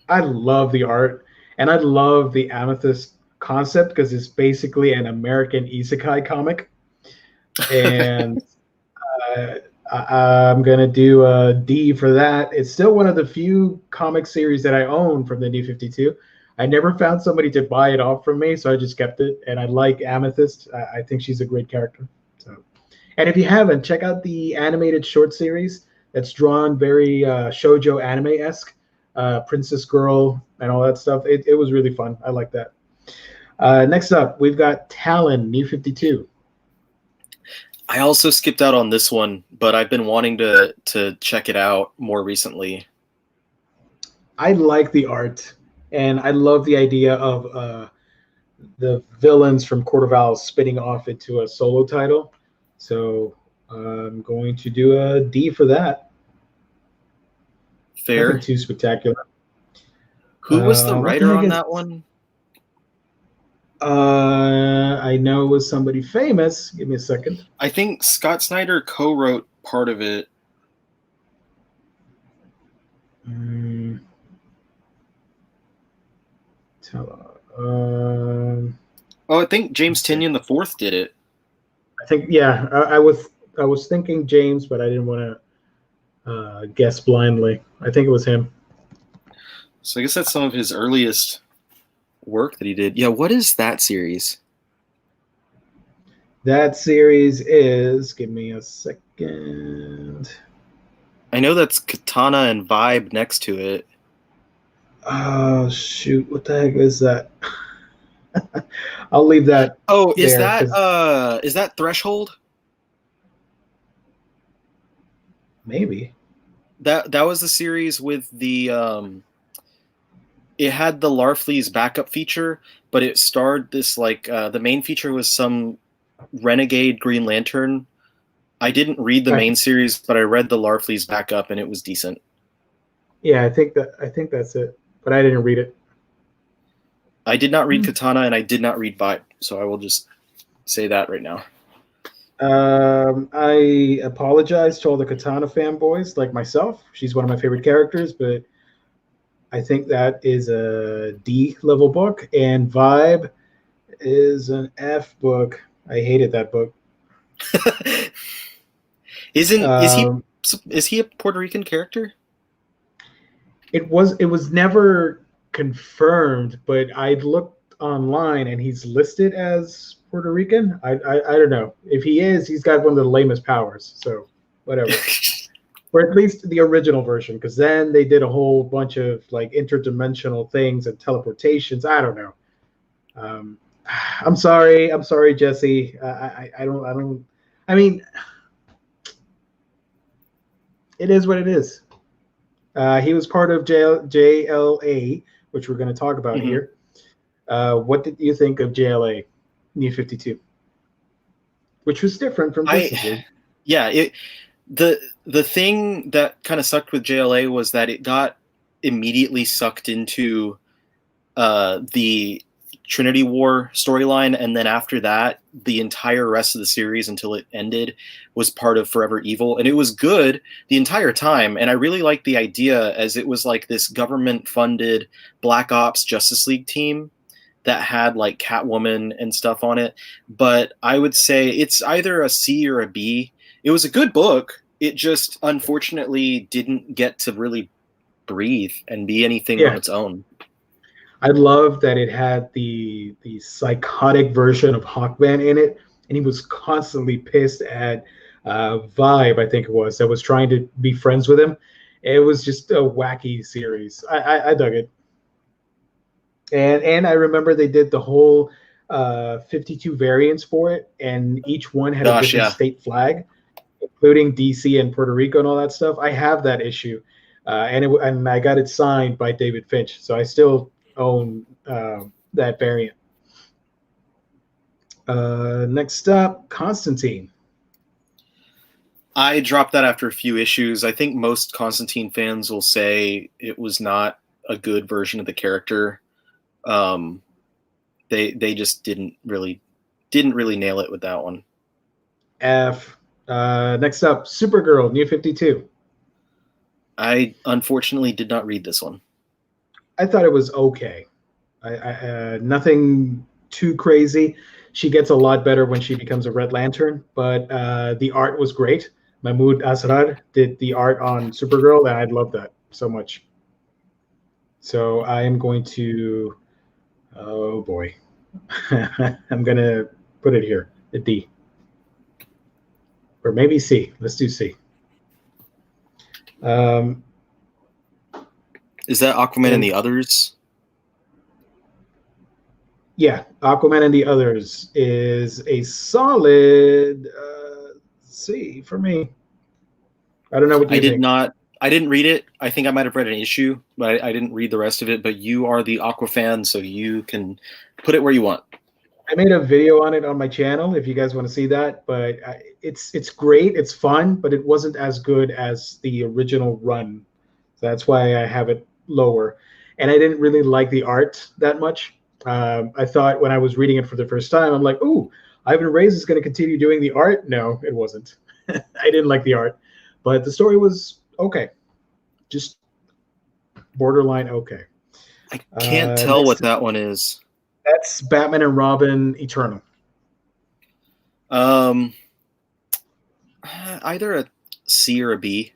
I love the art and I love the Amethyst concept because it's basically an American isekai comic. And I'm going to do a D for that. It's still one of the few comic series that I own from the New 52. I never found somebody to buy it off from me, so I just kept it. And I like Amethyst. I think she's a great character. So, and if you haven't, check out the animated short series that's drawn very shoujo anime-esque, Princess Girl and all that stuff. It was really fun. I like that. Next up, we've got Talon, New 52. I also skipped out on this one, but I've been wanting to check it out more recently. I like the art, and I love the idea of the villains from Court of Owls spinning off into a solo title. So I'm going to do a D for that. Fair. Nothing too spectacular. Who was the writer on that one? I know it was somebody famous. Give me a second. I think Scott Snyder co-wrote part of it. I think James Tynion IV did it. I think, yeah. I was thinking James, but I didn't want to guess blindly. I think it was him. So I guess that's some of his earliest work that he did. Yeah, what is that series? That series is, give me a second. I know that's Katana and Vibe next to it. Oh shoot, what the heck is that? I'll leave that. Oh, is that Threshold? Maybe. That was the series with the it had the Larfleeze backup feature, but it starred this the main feature was some renegade Green Lantern. I didn't read the main series, but I read the Larfleeze backup and it was decent. Yeah, I think that's it, but I didn't read it. I did not read Katana and I did not read Vibe, so I will just say that right now. I apologize to all the Katana fanboys like myself. She's one of my favorite characters, but I think that is a D level book, and Vibe is an F book. I hated that book. Is he a Puerto Rican character? It was never confirmed, but I looked online and he's listed as Puerto Rican. I don't know. If he is, he's got one of the lamest powers, so whatever. Or at least the original version, because then they did a whole bunch of like interdimensional things and teleportations. I don't know. I'm sorry, Jesse. I mean, it is what it is. He was part of JLA, which we're going to talk about here. What did you think of JLA New 52? Which was different from Justice League. Yeah, the thing that kind of sucked with JLA was that it got immediately sucked into the Trinity War storyline, and then after that, the entire rest of the series until it ended was part of Forever Evil, and it was good the entire time. And I really liked the idea, as it was like this government-funded Black Ops Justice League team that had like Catwoman and stuff on it. But I would say it's either a C or a B. It was a good book. It just unfortunately didn't get to really breathe and be anything on its own. I love that it had the psychotic version of Hawkman in it, and he was constantly pissed at Vibe, I think it was, that was trying to be friends with him. It was just a wacky series. I dug it. And I remember they did the whole 52 variants for it, and each one had a different state flag, including DC and Puerto Rico and all that stuff. I have that issue, and I got it signed by David Finch, so I still own that variant. Next up, Constantine. I dropped that after a few issues. I think most Constantine fans will say it was not a good version of the character. They just didn't really nail it with that one. F. Next up, Supergirl, New 52. I unfortunately did not read this one. I thought it was okay. I nothing too crazy. She gets a lot better when she becomes a Red Lantern, but the art was great. Mahmoud Asrar did the art on Supergirl, and I love that so much. So I am going to, oh boy, I'm going to put it here, a D. Or maybe C. Let's do C. Is that Aquaman and the Others? Yeah, Aquaman and the Others is a solid C for me. I don't know what you think. I didn't read it. I think I might have read an issue, but I didn't read the rest of it. But you are the Aqua fan, so you can put it where you want. I made a video on it on my channel if you guys want to see that. But it's great. It's fun, but it wasn't as good as the original run. So that's why I have it lower. And I didn't really like the art that much. I thought when I was reading it for the first time, I'm like, ooh, Ivan Reyes is going to continue doing the art. No, it wasn't. I didn't like the art. But the story was okay. Just borderline okay. I can't tell what that one is. That's Batman and Robin Eternal. Either a C or a B.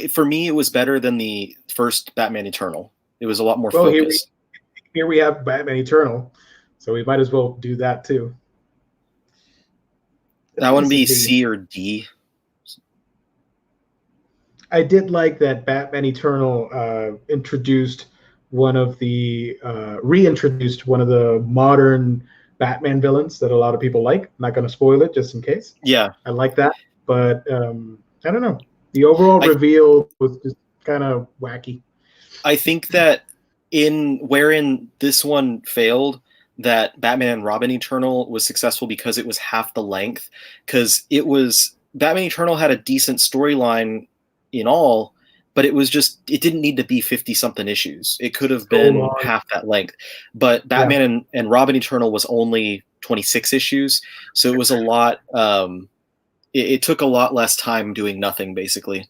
For me, it was better than the first Batman Eternal. It was a lot more focused. Here we have Batman Eternal, so we might as well do that too. That one be C or D. I did like that Batman Eternal reintroduced one of the modern Batman villains that a lot of people like. I'm not going to spoil it just in case. Yeah. I like that, but I don't know. The overall reveal was just kind of wacky. I think that wherein this one failed, that Batman and Robin Eternal was successful because it was half the length. Because Batman Eternal had a decent storyline in all, but it didn't need to be 50-something issues. It could have been half that length. But Batman and Robin Eternal was only 26 issues, so it was a lot. It took a lot less time doing nothing, basically.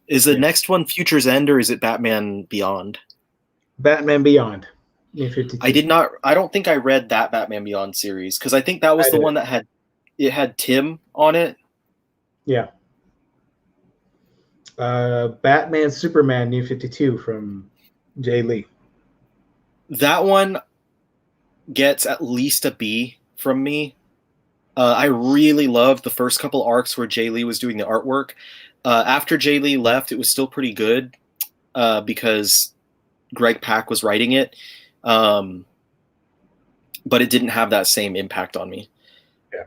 Is the next one Future's End, or is it Batman Beyond? Batman Beyond. I don't think I read that Batman Beyond series, because I think that was the one that had Tim on it. Yeah. Batman Superman New 52 from Jay Lee. That one gets at least a B from me. I really loved the first couple arcs where Jay Lee was doing the artwork. After Jay Lee left, it was still pretty good because Greg Pak was writing it. But it didn't have that same impact on me. Yeah.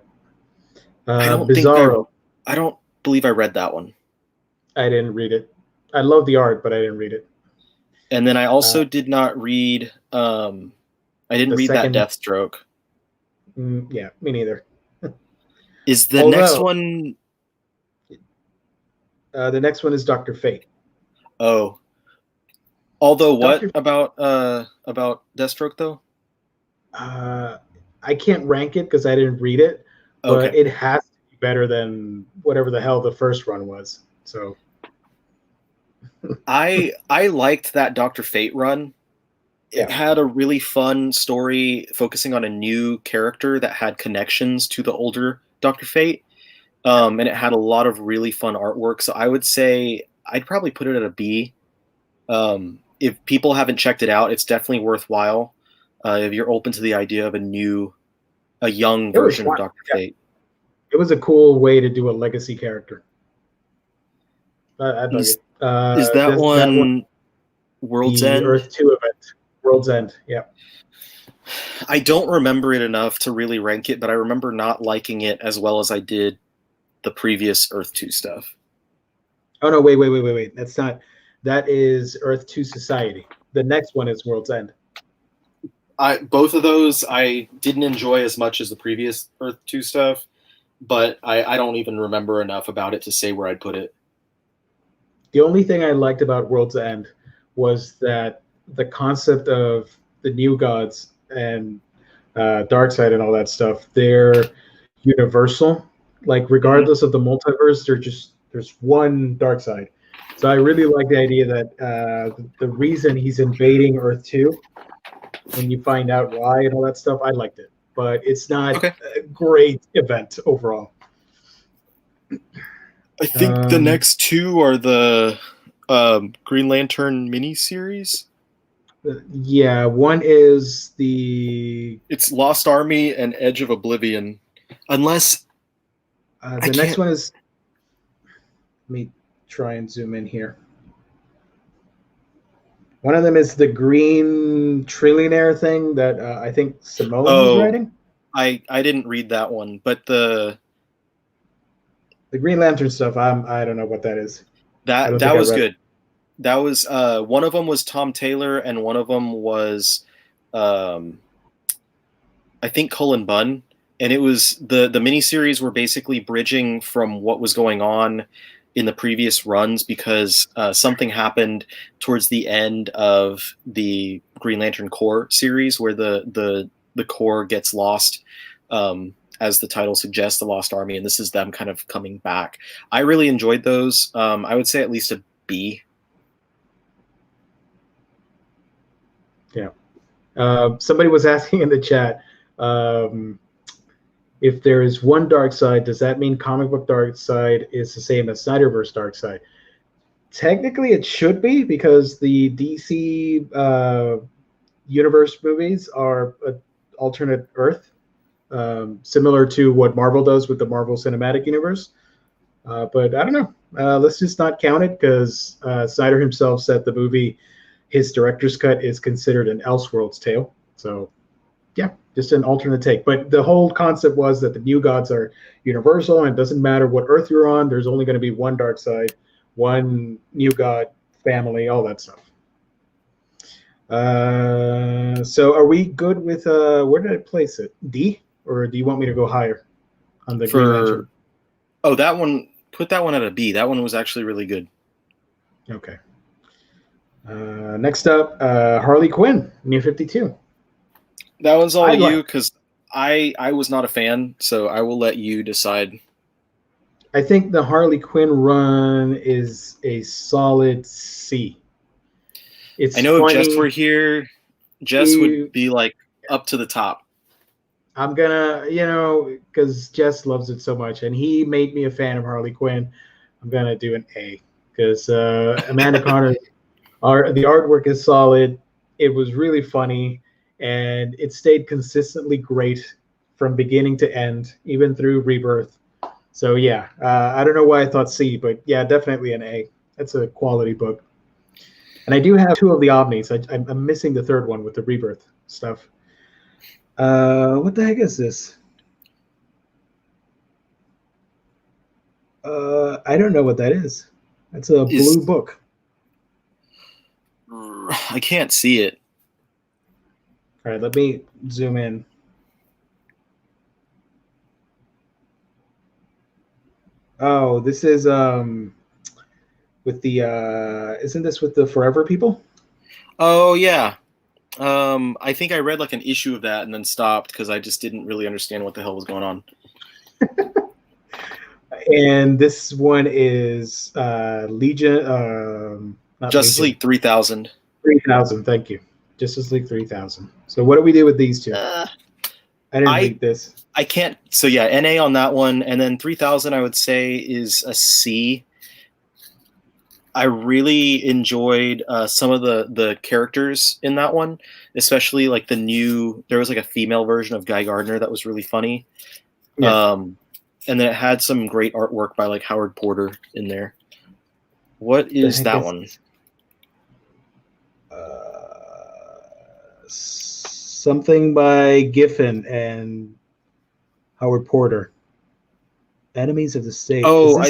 I don't believe I read that one. I didn't read it. I love the art, but I didn't read it. And then I also did not read. I didn't read that Deathstroke. Yeah, me neither. Is the next one? The next one is Dr. Fate. Oh. Although, what about Deathstroke though? I can't rank it because I didn't read it, but it has to be better than whatever the hell the first run was. So. I liked that Dr. Fate run. It had a really fun story focusing on a new character that had connections to the older Dr. Fate. And it had a lot of really fun artwork. So I would say I'd probably put it at a B. If people haven't checked it out, it's definitely worthwhile. If you're open to the idea of a young version of Dr. Fate. It was a cool way to do a legacy character. I dug it. Is that one World's End? Earth 2 event. World's End, yeah. I don't remember it enough to really rank it, but I remember not liking it as well as I did the previous Earth 2 stuff. Oh, no, wait. That's not. That is Earth 2 Society. The next one is World's End. Both of those I didn't enjoy as much as the previous Earth 2 stuff, but I don't even remember enough about it to say where I'd put it. The only thing I liked about World's End was that the concept of the new gods and Darkseid and all that stuff, they're universal. Like, regardless of the multiverse, there's one Darkseid. So I really like the idea that the reason he's invading Earth 2, when you find out why and all that stuff, I liked it. But it's not a great event overall. I think the next two are the Green Lantern miniseries. Yeah, one is It's Lost Army and Edge of Oblivion. Unless the next one is. Let me try and zoom in here. One of them is the Green Trillionaire thing that I think Simone was writing. I didn't read that one, but the Green Lantern stuff, I don't know what that is. That was good. That was one of them was Tom Taylor, and one of them was I think Cullen Bunn, and it was the miniseries were basically bridging from what was going on in the previous runs because something happened towards the end of the Green Lantern Corps series where the Corps gets lost. As the title suggests, the Lost Army, and this is them kind of coming back. I really enjoyed those. I would say at least a B. Yeah. Somebody was asking in the chat if there is one Darkseid, does that mean comic book Darkseid is the same as Snyderverse Darkseid? Technically, it should be because the DC universe movies are an alternate Earth. Similar to what Marvel does with the Marvel Cinematic Universe. But I don't know. Let's just not count it because Snyder himself said the movie, his director's cut, is considered an Elseworlds tale. So, yeah, just an alternate take. But the whole concept was that the new gods are universal, and it doesn't matter what Earth you're on. There's only going to be one Darkseid, one new god family, all that stuff. So are we good with where did I place it? D? Or do you want me to go higher on the Green Lantern? Oh, that one. Put that one at a B. That one was actually really good. Okay. Next up, Harley Quinn, New 52. That one's all you because I was not a fan, so I will let you decide. I think the Harley Quinn run is a solid C. I know if Jess were here, Jess would be like up to the top. I'm gonna, because Jess loves it so much, and he made me a fan of Harley Quinn. I'm gonna do an A because Amanda Conner, the artwork is solid. It was really funny, and it stayed consistently great from beginning to end, even through Rebirth. So yeah, I don't know why I thought C, but yeah, definitely an A. That's a quality book. And I do have two of the Omnis. I'm missing the third one with the Rebirth stuff. What the heck is this? I don't know what that is. That's a blue book. I can't see it. All right, let me zoom in. Oh, this is with the isn't this with the Forever people? Oh yeah. I think I read like an issue of that and then stopped because I just didn't really understand what the hell was going on. And this one is Legion, not Justice Legion. League 3000. 3000, thank you. Justice League 3000. So what do we do with these two? I didn't read this. I can't. So yeah, NA on that one, and then 3000 I would say is a C. I really enjoyed some of the characters in that one, especially like there was like a female version of Guy Gardner that was really funny. Yeah. And then it had some great artwork by like Howard Porter in there. What is that one? Something by Giffen and Howard Porter. Enemies of the State. Oh,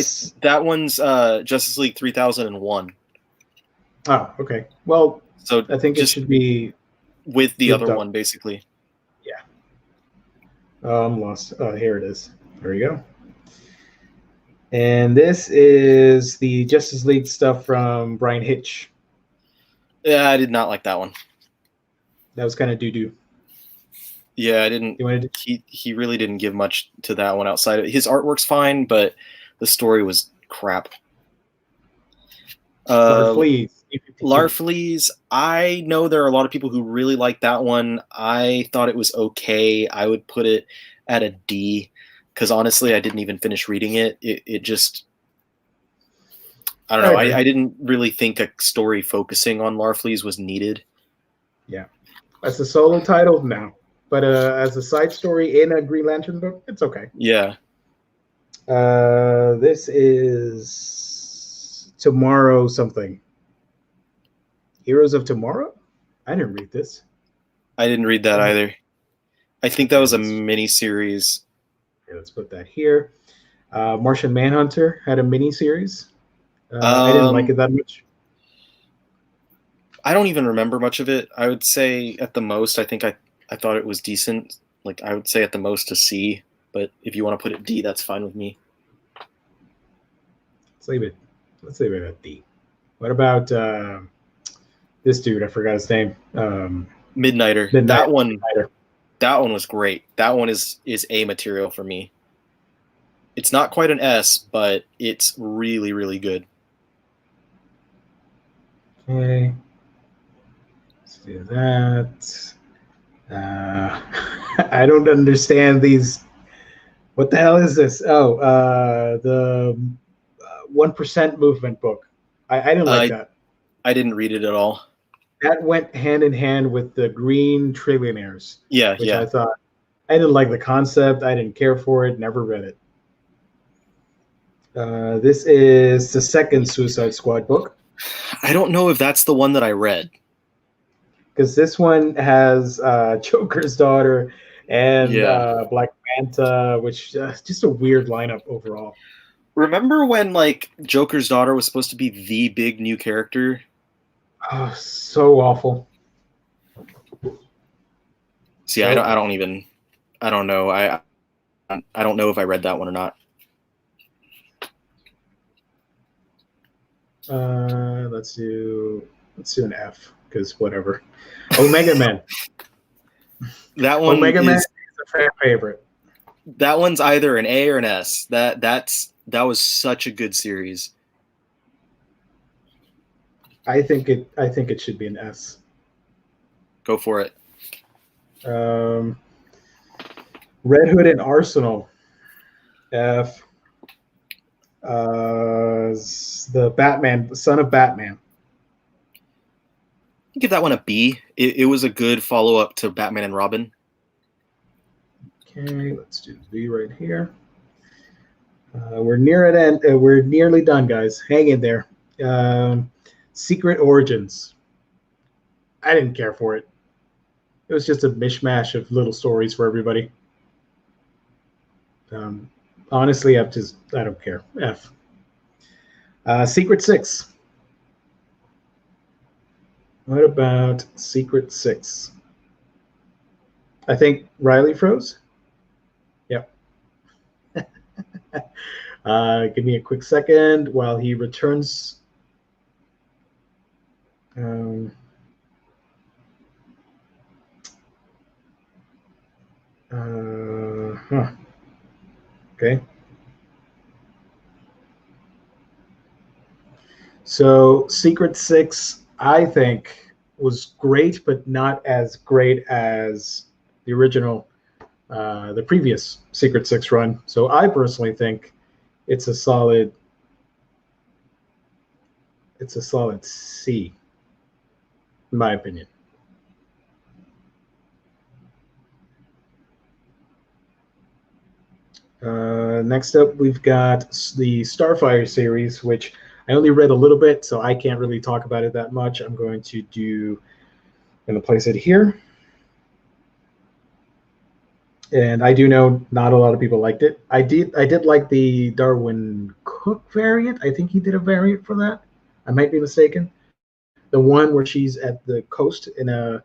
that one's Justice League 3001. Oh, okay. Well, so I think it should be with the other one, basically. Yeah. Oh, I'm lost. Oh, here it is. There we go. And this is the Justice League stuff from Brian Hitch. Yeah, I did not like that one. That was kind of doo-doo. Yeah, I didn't. He really didn't give much to that one outside of his artwork's fine, but the story was crap. Larfleeze. I know there are a lot of people who really like that one. I thought it was okay. I would put it at a D because honestly, I didn't even finish reading it. It just, I don't know. I didn't really think a story focusing on Larfleeze was needed. Yeah, as a solo title, no. But as a side story in a Green Lantern book, it's okay. Yeah. This is Tomorrow something. Heroes of Tomorrow? I didn't read this. I didn't read that either. I think that was a mini-series. Okay, let's put that here. Martian Manhunter had a mini-series. I didn't like it that much. I don't even remember much of it. I would say at the most, I think I thought it was decent. Like I would say at the most a C, but if you want to put it D, that's fine with me. Let's leave it at D. What about this dude? I forgot his name. Midnighter. That one was great. That one is A material for me. It's not quite an S, but it's really, really good. Okay. Let's do that. I don't understand these. What the hell is this? Oh, the 1% movement book. I didn't like that. I didn't read it at all. That went hand in hand with the Green Trillionaires. Yeah, which I thought I didn't like the concept. I didn't care for it. Never read it. This is the second Suicide Squad book. I don't know if that's the one that I read. Because this one has Joker's daughter and Black Manta, which just a weird lineup overall. Remember when like Joker's daughter was supposed to be the big new character? Oh, so awful. See, I don't know. I don't know if I read that one or not. Let's do an F because whatever. Omega Man. That one Omega Man is a fan favorite. That one's either an A or an S. That was such a good series. I think it should be an S. Go for it. Red Hood and Arsenal. F. The Batman, Son of Batman. Give that one a B. It was a good follow-up to Batman and Robin. Okay, let's do B right here. We're near it end. We're nearly done, guys. Hang in there. Secret Origins. I didn't care for it. It was just a mishmash of little stories for everybody. Honestly, I don't care. F. Secret Six. What about Secret 6? I think Ryley froze. Yep. Give me a quick second while he returns. Okay. So Secret 6, I think, was great, but not as great as the original, the previous Secret 6 run. So I personally think it's a solid C, in my opinion. Next up, we've got the Starfire series, which I only read a little bit, so I can't really talk about it that much. I'm going to place it here. And I do know not a lot of people liked it. I did like the Darwin Cook variant. I think he did a variant for that. I might be mistaken. The one where she's at the coast in the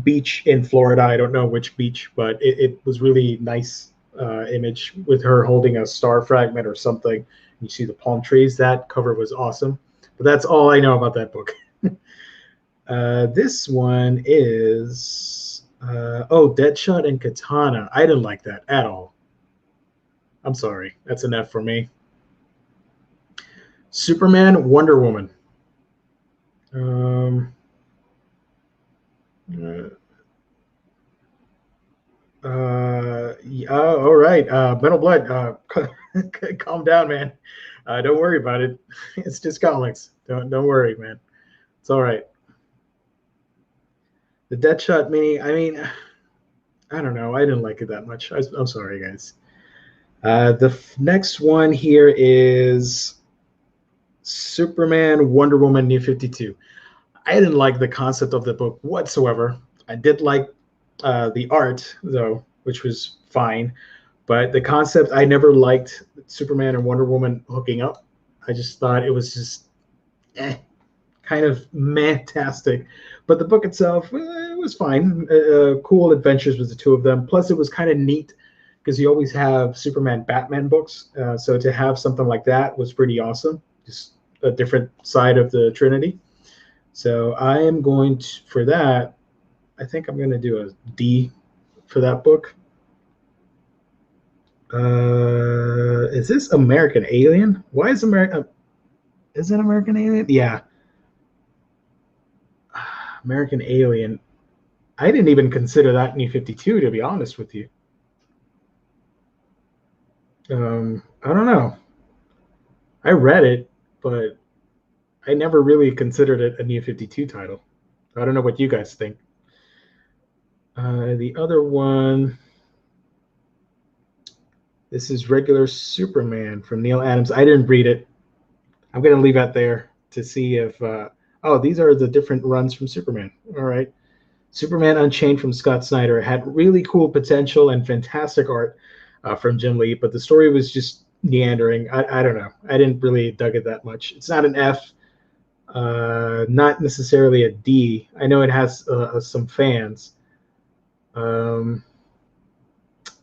beach in Florida. I don't know which beach, but it was really nice image with her holding a star fragment or something. You see the palm trees. That cover was awesome. But that's all I know about that book. This one is Deadshot and Katana. I didn't like that at all. I'm sorry. That's an F for me. Superman, Wonder Woman. Yeah, all right. Metal Blood. Calm down, man. Don't worry about it. It's just comics. Don't worry, man. It's all right. The Deadshot mini. I mean, I don't know. I didn't like it that much. I'm sorry, guys. The next one here is Superman, Wonder Woman, New 52. I didn't like the concept of the book whatsoever. I did like the art, though, which was fine. But the concept, I never liked Superman and Wonder Woman hooking up. I just thought it was just kind of meh-tastic. But the book itself, it was fine. Cool adventures with the two of them. Plus, it was kind of neat because you always have Superman Batman books. So to have something like that was pretty awesome. Just a different side of the Trinity. So I am going to, for that, I think I'm going to do a D for that book. Is this American Alien? Why is American? Is it American Alien? Yeah. American Alien. I didn't even consider that New 52, to be honest with you. I don't know. I read it, but I never really considered it a New 52 title. I don't know what you guys think. The other one, this is Regular Superman from Neil Adams. I didn't read it. I'm going to leave that there to see if, these are the different runs from Superman. All right. Superman Unchained from Scott Snyder had really cool potential and fantastic art from Jim Lee, but the story was just meandering. I don't know. I didn't really dig it that much. It's not an F, not necessarily a D. I know it has some fans.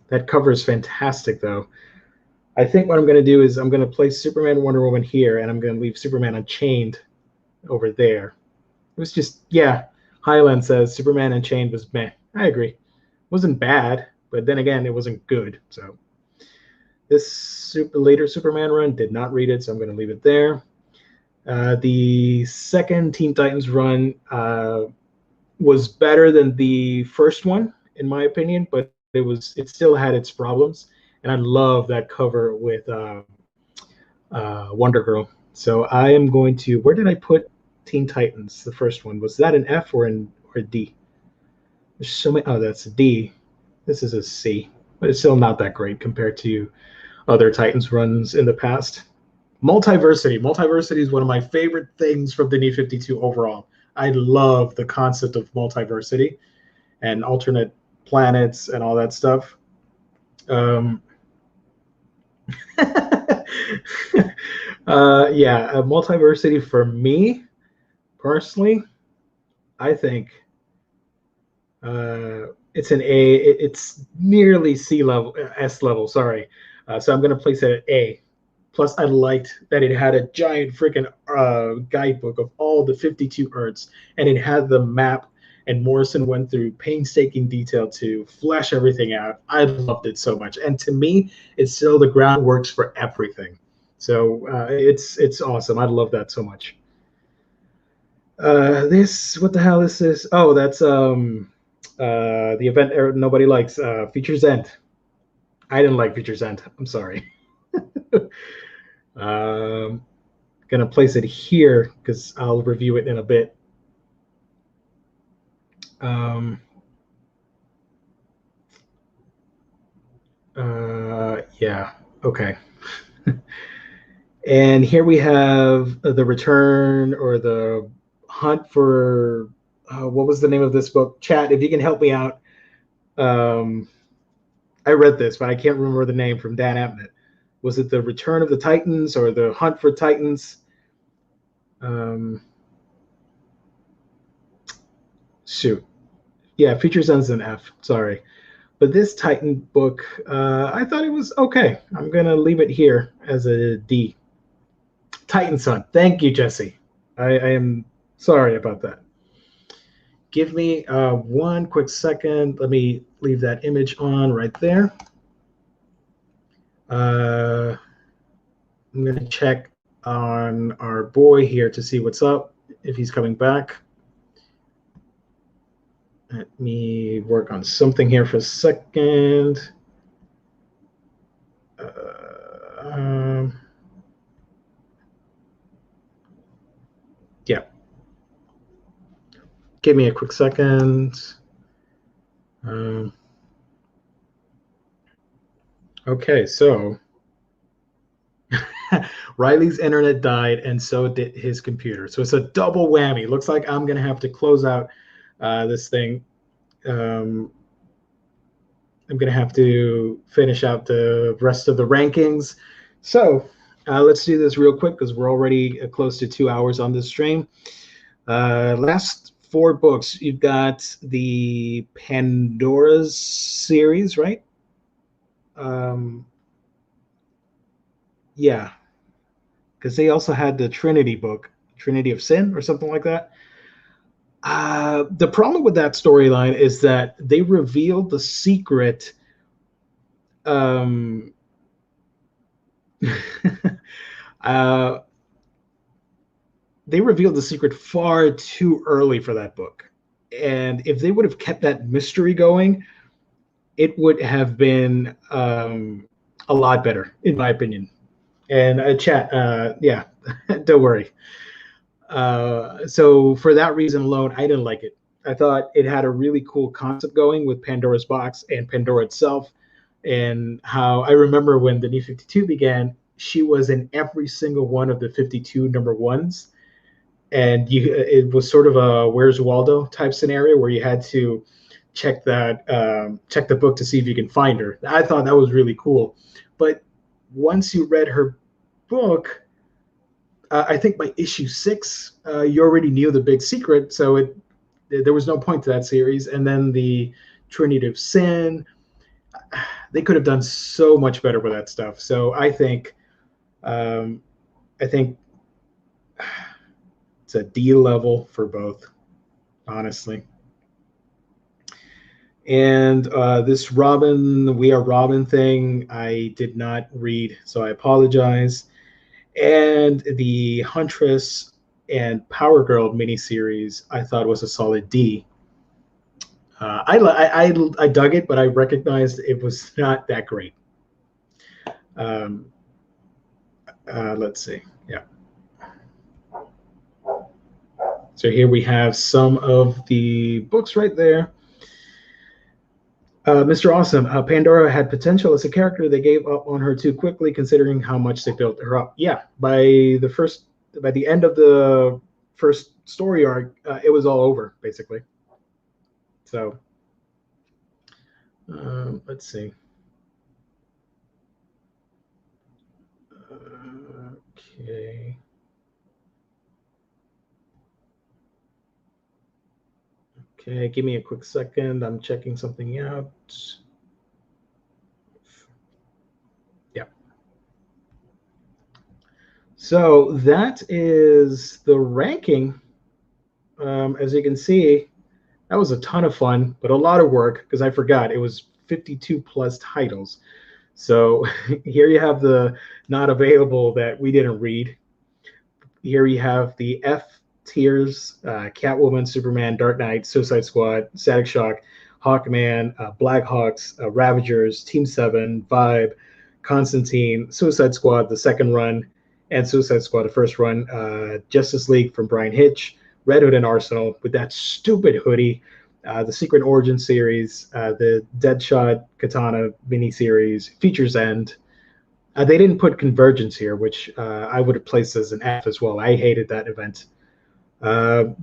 That cover is fantastic, though. I think what I'm going to do is I'm going to place Superman and Wonder Woman here, and I'm going to leave Superman Unchained over there. It was just, yeah. Highland says Superman Unchained was meh. I agree. It wasn't bad, but then again, it wasn't good. So this later Superman run, did not read it, so I'm going to leave it there. The second Teen Titans run was better than the first one, in my opinion, but it still had its problems. And I love that cover with Wonder Girl. So I am going to, where did I put Teen Titans? The first one, was that an F or a D? There's so many. Oh, that's a D. This is a C, but it's still not that great compared to other Titans runs in the past. Multiversity is one of my favorite things from the New 52 overall. I love the concept of multiversity and alternate planets and all that stuff. Multiversity for me personally, I think it's an A. It's nearly C level, S level. Sorry. So I'm going to place it at A. Plus, I liked that it had a giant freaking guidebook of all the 52 Earths, and it had the map. And Morrison went through painstaking detail to flesh everything out. I loved it so much, and to me, it's still the groundworks for everything. So it's awesome. I love that so much. What the hell is this? Oh, that's the event nobody likes. Features End. I didn't like Features End. I'm sorry. Gonna place it here because I'll review it in a bit. Yeah, okay. And here we have the return or the hunt for what was the name of this book? Chat, if you can help me out. I read this, but I can't remember the name from Dan Abnett. Was it the Return of the Titans or the Hunt for Titans? Shoot. Yeah, Features Ends in F. Sorry. But this Titan book, I thought it was okay. I'm going to leave it here as a D. Titan Sun. Thank you, Jesse. I am sorry about that. Give me one quick second. Let me leave that image on right there. I'm going to check on our boy here to see what's up, if he's coming back. Let me work on something here for a second. Yeah. Give me a quick second. Okay, so Ryley's internet died, and so did his computer. So it's a double whammy. Looks like I'm going to have to close out this thing. I'm going to have to finish out the rest of the rankings. So let's do this real quick because we're already close to 2 hours on this stream. Last 4 books. You've got the Pandora's series, right? Yeah. Because they also had the Trinity book, Trinity of Sin or something like that. The problem with that storyline is that they revealed the secret. They revealed the secret far too early for that book. And if they would have kept that mystery going, it would have been a lot better, in my opinion. And chat, yeah, don't worry. So for that reason alone, I didn't like it. I thought it had a really cool concept going with Pandora's box and Pandora itself, and how I remember when the New 52 began, she was in every single one of the 52 number ones, and it was sort of a Where's Waldo type scenario where you had to check the book to see if you can find her. I thought that was really cool, but once you read her book, I think by issue 6, you already knew the big secret, so there was no point to that series. And then the Trinity of Sin, they could have done so much better with that stuff. So I think it's a D level for both, honestly. And this Robin, We Are Robin thing, I did not read, so I apologize. And the Huntress and Power Girl miniseries, I thought was a solid D. I dug it, but I recognized it was not that great. Let's see. Yeah. So here we have some of the books right there. Mr. Awesome, Pandora had potential as a character. They gave up on her too quickly, considering how much they built her up. Yeah, by the end of the first story arc, it was all over, basically. So, let's see. Okay. Okay, give me a quick second. I'm checking something out. Yeah. So that is the ranking. As you can see, that was a ton of fun, but a lot of work because I forgot it was 52 plus titles. So here you have the not available that we didn't read. Here you have the F tiers: Catwoman, Superman, Dark Knight, Suicide Squad, Static Shock, Hawkman, Blackhawks, Ravagers, Team 7, Vibe, Constantine, Suicide Squad, the second run, and Suicide Squad, the first run, Justice League from Brian Hitch, Red Hood and Arsenal with that stupid hoodie, the Secret Origin series, the Deadshot Katana miniseries, Features End. They didn't put Convergence here, which I would have placed as an F as well. I hated that event.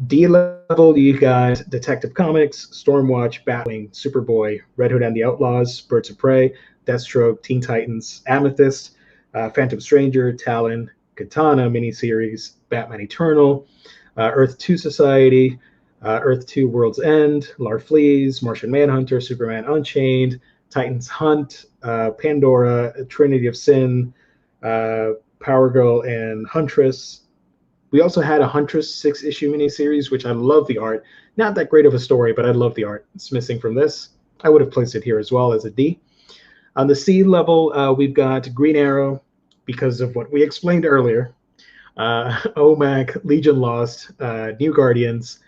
D level, you got Detective Comics, Stormwatch, Batwing, Superboy, Red Hood and the Outlaws, Birds of Prey, Deathstroke, Teen Titans, Amethyst, Phantom Stranger, Talon, Katana miniseries, Batman Eternal, Earth 2 Society, Earth 2 World's End, Larfleeze, Martian Manhunter, Superman Unchained, Titans Hunt, Pandora, Trinity of Sin, Power Girl, and Huntress. We also had a Huntress 6-issue miniseries, which I love the art. Not that great of a story, but I love the art. It's missing from this. I would have placed it here as well as a D. On the C level, we've got Green Arrow, because of what we explained earlier. OMAC, Legion Lost, New Guardians,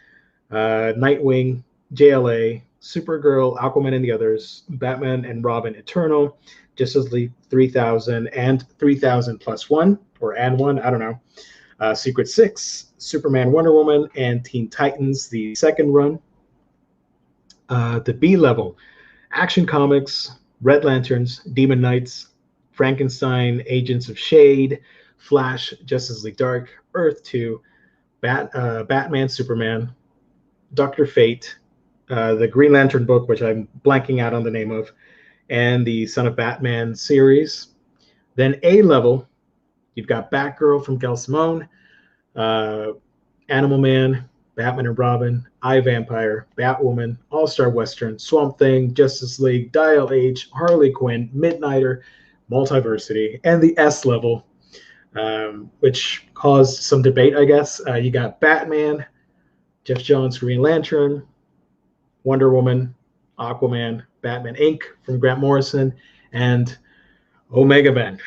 Nightwing, JLA, Supergirl, Aquaman and the Others, Batman and Robin Eternal, Justice League 3000 and 3000 plus one, or and one, I don't know. Secret Six, Superman, Wonder Woman, and Teen Titans, the second run. The B level, Action Comics, Red Lanterns, Demon Knights, Frankenstein, Agents of Shade, Flash, Justice League Dark, Earth 2, Batman, Superman, Dr. Fate, the Green Lantern book, which I'm blanking out on the name of, and the Son of Batman series. Then A level, you've got Batgirl from Gail Simone, Animal Man, Batman and Robin, iVampire, Batwoman, All-Star Western, Swamp Thing, Justice League, Dial H, Harley Quinn, Midnighter, Multiversity, and the S level, which caused some debate, I guess. You got Batman, Jeff Johns, Green Lantern, Wonder Woman, Aquaman, Batman Inc. from Grant Morrison, and Omega Men.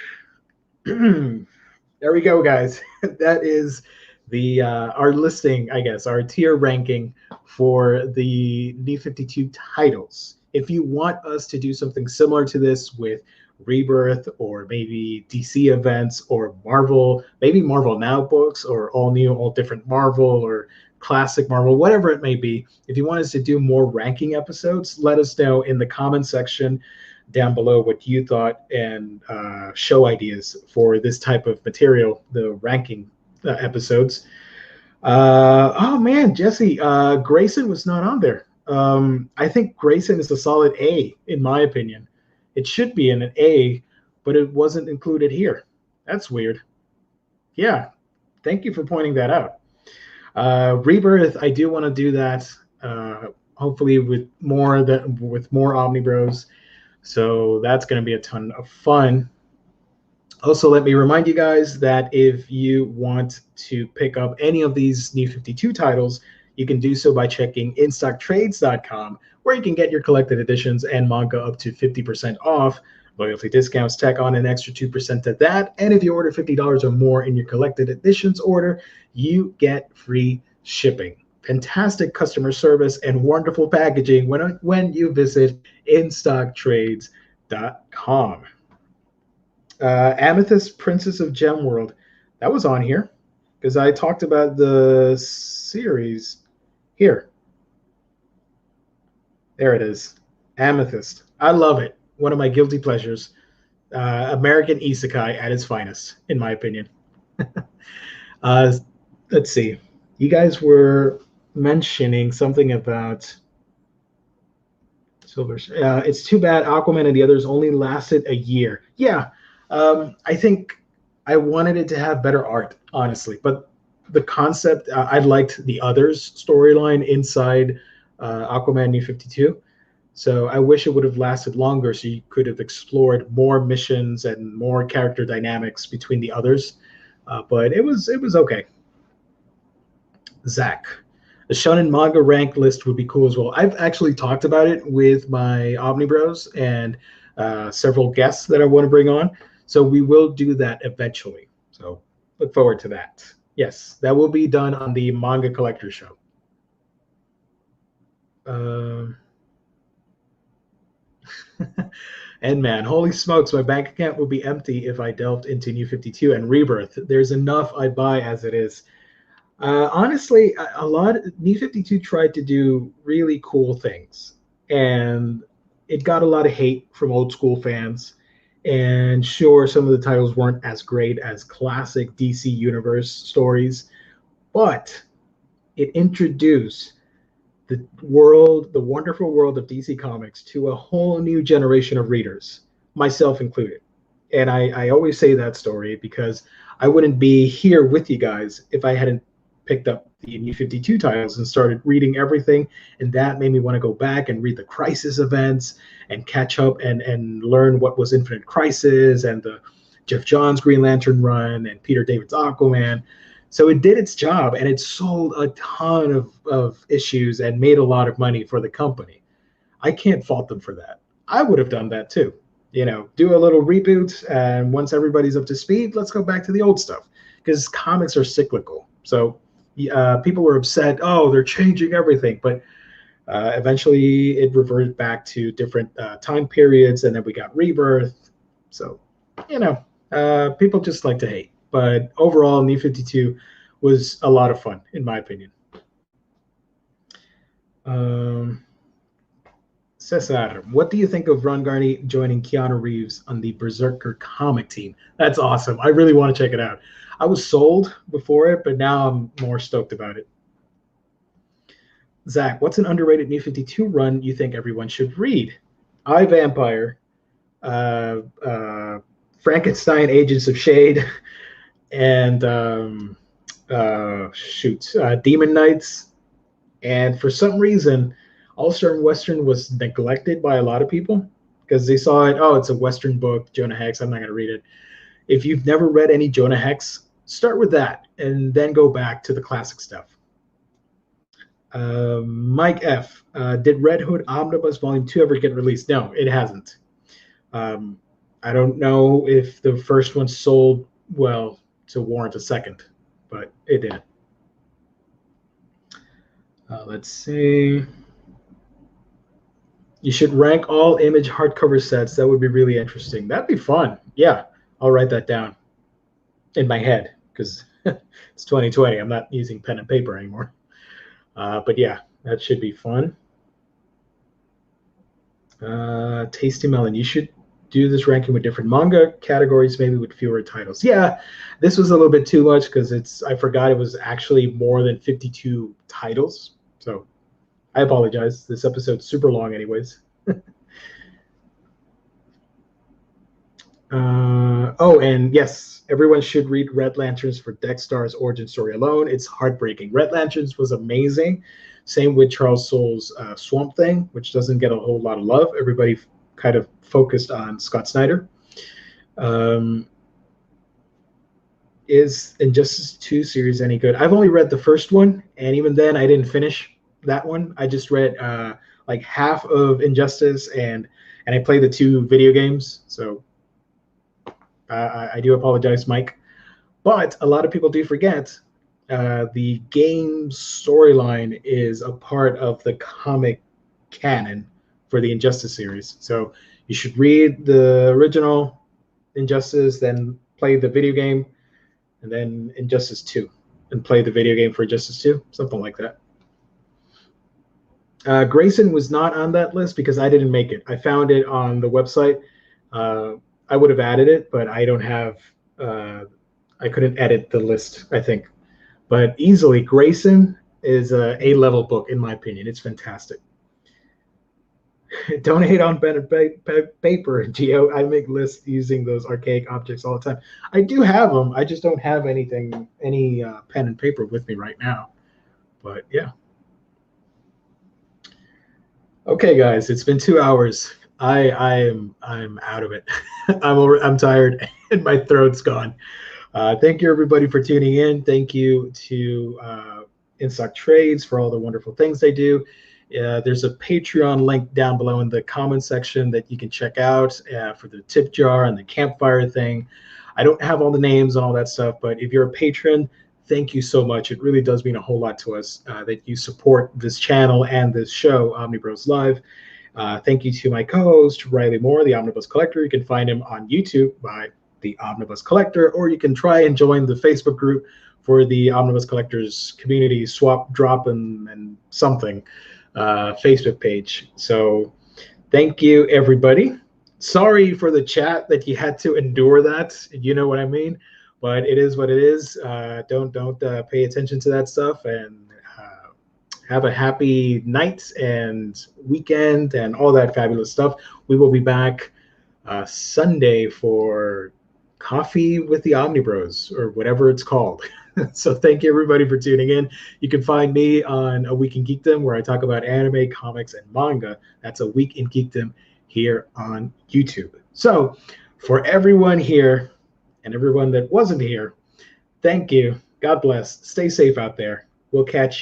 There we go, guys. That is the our listing, I guess, our tier ranking for the New 52 titles. If you want us to do something similar to this with Rebirth or maybe DC events or Marvel, maybe Marvel Now books or all new, all different Marvel or classic Marvel, whatever it may be, if you want us to do more ranking episodes, let us know in the comment section down below what you thought and show ideas for this type of material, the ranking episodes. Oh man, Jesse, Grayson was not on there. I think Grayson is a solid A in my opinion. It should be in an A, but it wasn't included here. That's weird. Yeah, thank you for pointing that out. Rebirth, I do want to do that. Hopefully with more Omnibros. So that's going to be a ton of fun. Also, let me remind you guys that if you want to pick up any of these New 52 titles, you can do so by checking InStockTrades.com, where you can get your collected editions and manga up to 50% off. Loyalty discounts tack on an extra 2% to that. And if you order $50 or more in your collected editions order, you get free shipping. Fantastic customer service and wonderful packaging when you visit InStockTrades.com. Amethyst, Princess of Gem World. That was on here because I talked about the series here. There it is. Amethyst. I love it. One of my guilty pleasures. American isekai at its finest, in my opinion. Let's see. You guys were mentioning something about Silver. It's too bad Aquaman and the Others only lasted a year. Yeah. I think I wanted it to have better art, honestly. But the concept, I liked the Others storyline inside Aquaman New 52. So I wish it would have lasted longer so you could have explored more missions and more character dynamics between the others. But it was okay. Zach, a shonen manga rank list would be cool as well. I've actually talked about it with my Omnibros and several guests that I want to bring on. So we will do that eventually. So look forward to that. Yes, that will be done on the Manga Collector Show. And man, holy smokes, my bank account will be empty if I delved into New 52 and Rebirth. There's enough I buy as it is. Honestly, New 52 tried to do really cool things, and it got a lot of hate from old school fans. And sure, some of the titles weren't as great as classic DC Universe stories, but it introduced the wonderful world of DC Comics to a whole new generation of readers, myself included. And I always say that story because I wouldn't be here with you guys if I hadn't picked up the New 52 titles and started reading everything. And that made me want to go back and read the Crisis events and catch up and learn what was Infinite Crisis and the Jeff Johns Green Lantern run and Peter David's Aquaman. So it did its job, and it sold a ton of issues and made a lot of money for the company. I can't fault them for that. I would have done that too. Do a little reboot, and once everybody's up to speed, let's go back to the old stuff, because comics are cyclical. So people were upset, oh, they're changing everything, but eventually it reverted back to different time periods, and then we got Rebirth. So, people just like to hate. But overall, New 52 was a lot of fun, in my opinion. Cesar, what do you think of Ron Garney joining Keanu Reeves on the Berserker comic team? That's awesome. I really want to check it out. I was sold before it, but now I'm more stoked about it. Zach, what's an underrated New 52 run you think everyone should read? I, Vampire, Frankenstein, Agents of Shade, and Demon Knights. And for some reason, All-Star Western was neglected by a lot of people because they saw it, oh, it's a Western book, Jonah Hex, I'm not going to read it. If you've never read any Jonah Hex, start with that and then go back to the classic stuff. Mike F. Did Red Hood Omnibus Volume 2 ever get released? No, it hasn't. I don't know if the first one sold well to warrant a second, but it did. Let's see. You should rank all Image hardcover sets. That would be really interesting. That'd be fun. Yeah, I'll write that down in my head because it's 2020. I'm not using pen and paper anymore. But yeah, that should be fun. Tasty Melon, you should do this ranking with different manga categories, maybe with fewer titles. Yeah, this was a little bit too much because I forgot it was actually more than 52 titles. So I apologize. This episode's super long anyways. Oh, and yes, everyone should read Red Lanterns for Dexter's origin story alone. It's heartbreaking. Red Lanterns was amazing. Same with Charles Soule's Swamp Thing, which doesn't get a whole lot of love. Everybody kind of focused on Scott Snyder. Is Injustice 2 series any good? I've only read the first one, and even then I didn't finish that one. I just read like half of Injustice, and I played the 2 video games. So I do apologize, Mike. But a lot of people do forget the game storyline is a part of the comic canon for the Injustice series. So you should read the original Injustice, then play the video game, and then Injustice 2, and play the video game for Injustice 2, something like that. Grayson was not on that list because I didn't make it. I found it on the website. I would have added it, but I don't have, I couldn't edit the list, I think. But easily, Grayson is a A-level book, in my opinion. It's fantastic. Don't hate on pen and paper, Geo. I make lists using those archaic objects all the time. I do have them. I just don't have any pen and paper with me right now. But yeah. Okay, guys, it's been 2 hours. I'm out of it. I'm tired and my throat's gone. Thank you everybody for tuning in. Thank you to InStock Trades for all the wonderful things they do. There's a Patreon link down below in the comment section that you can check out for the tip jar and the campfire thing. I don't have all the names and all that stuff, but if you're a patron, thank you so much. It really does mean a whole lot to us that you support this channel and this show, Omnibros Live. Thank you to my co-host, Ryley Moore, the Omnibus Collector. You can find him on YouTube by the Omnibus Collector, or you can try and join the Facebook group for the Omnibus Collectors Community Swap, Drop, and something Facebook page. So thank you, everybody. Sorry for the chat that you had to endure that. You know what I mean? But it is what it is. Don't pay attention to that stuff, and have a happy night and weekend and all that fabulous stuff. We will be back Sunday for Coffee with the Omnibros, or whatever it's called. So thank you everybody for tuning in. You can find me on A Week in Geekdom, where I talk about anime, comics, and manga. That's A Week in Geekdom here on YouTube. So for everyone here and everyone that wasn't here, thank you. God bless. Stay safe out there. We'll catch you.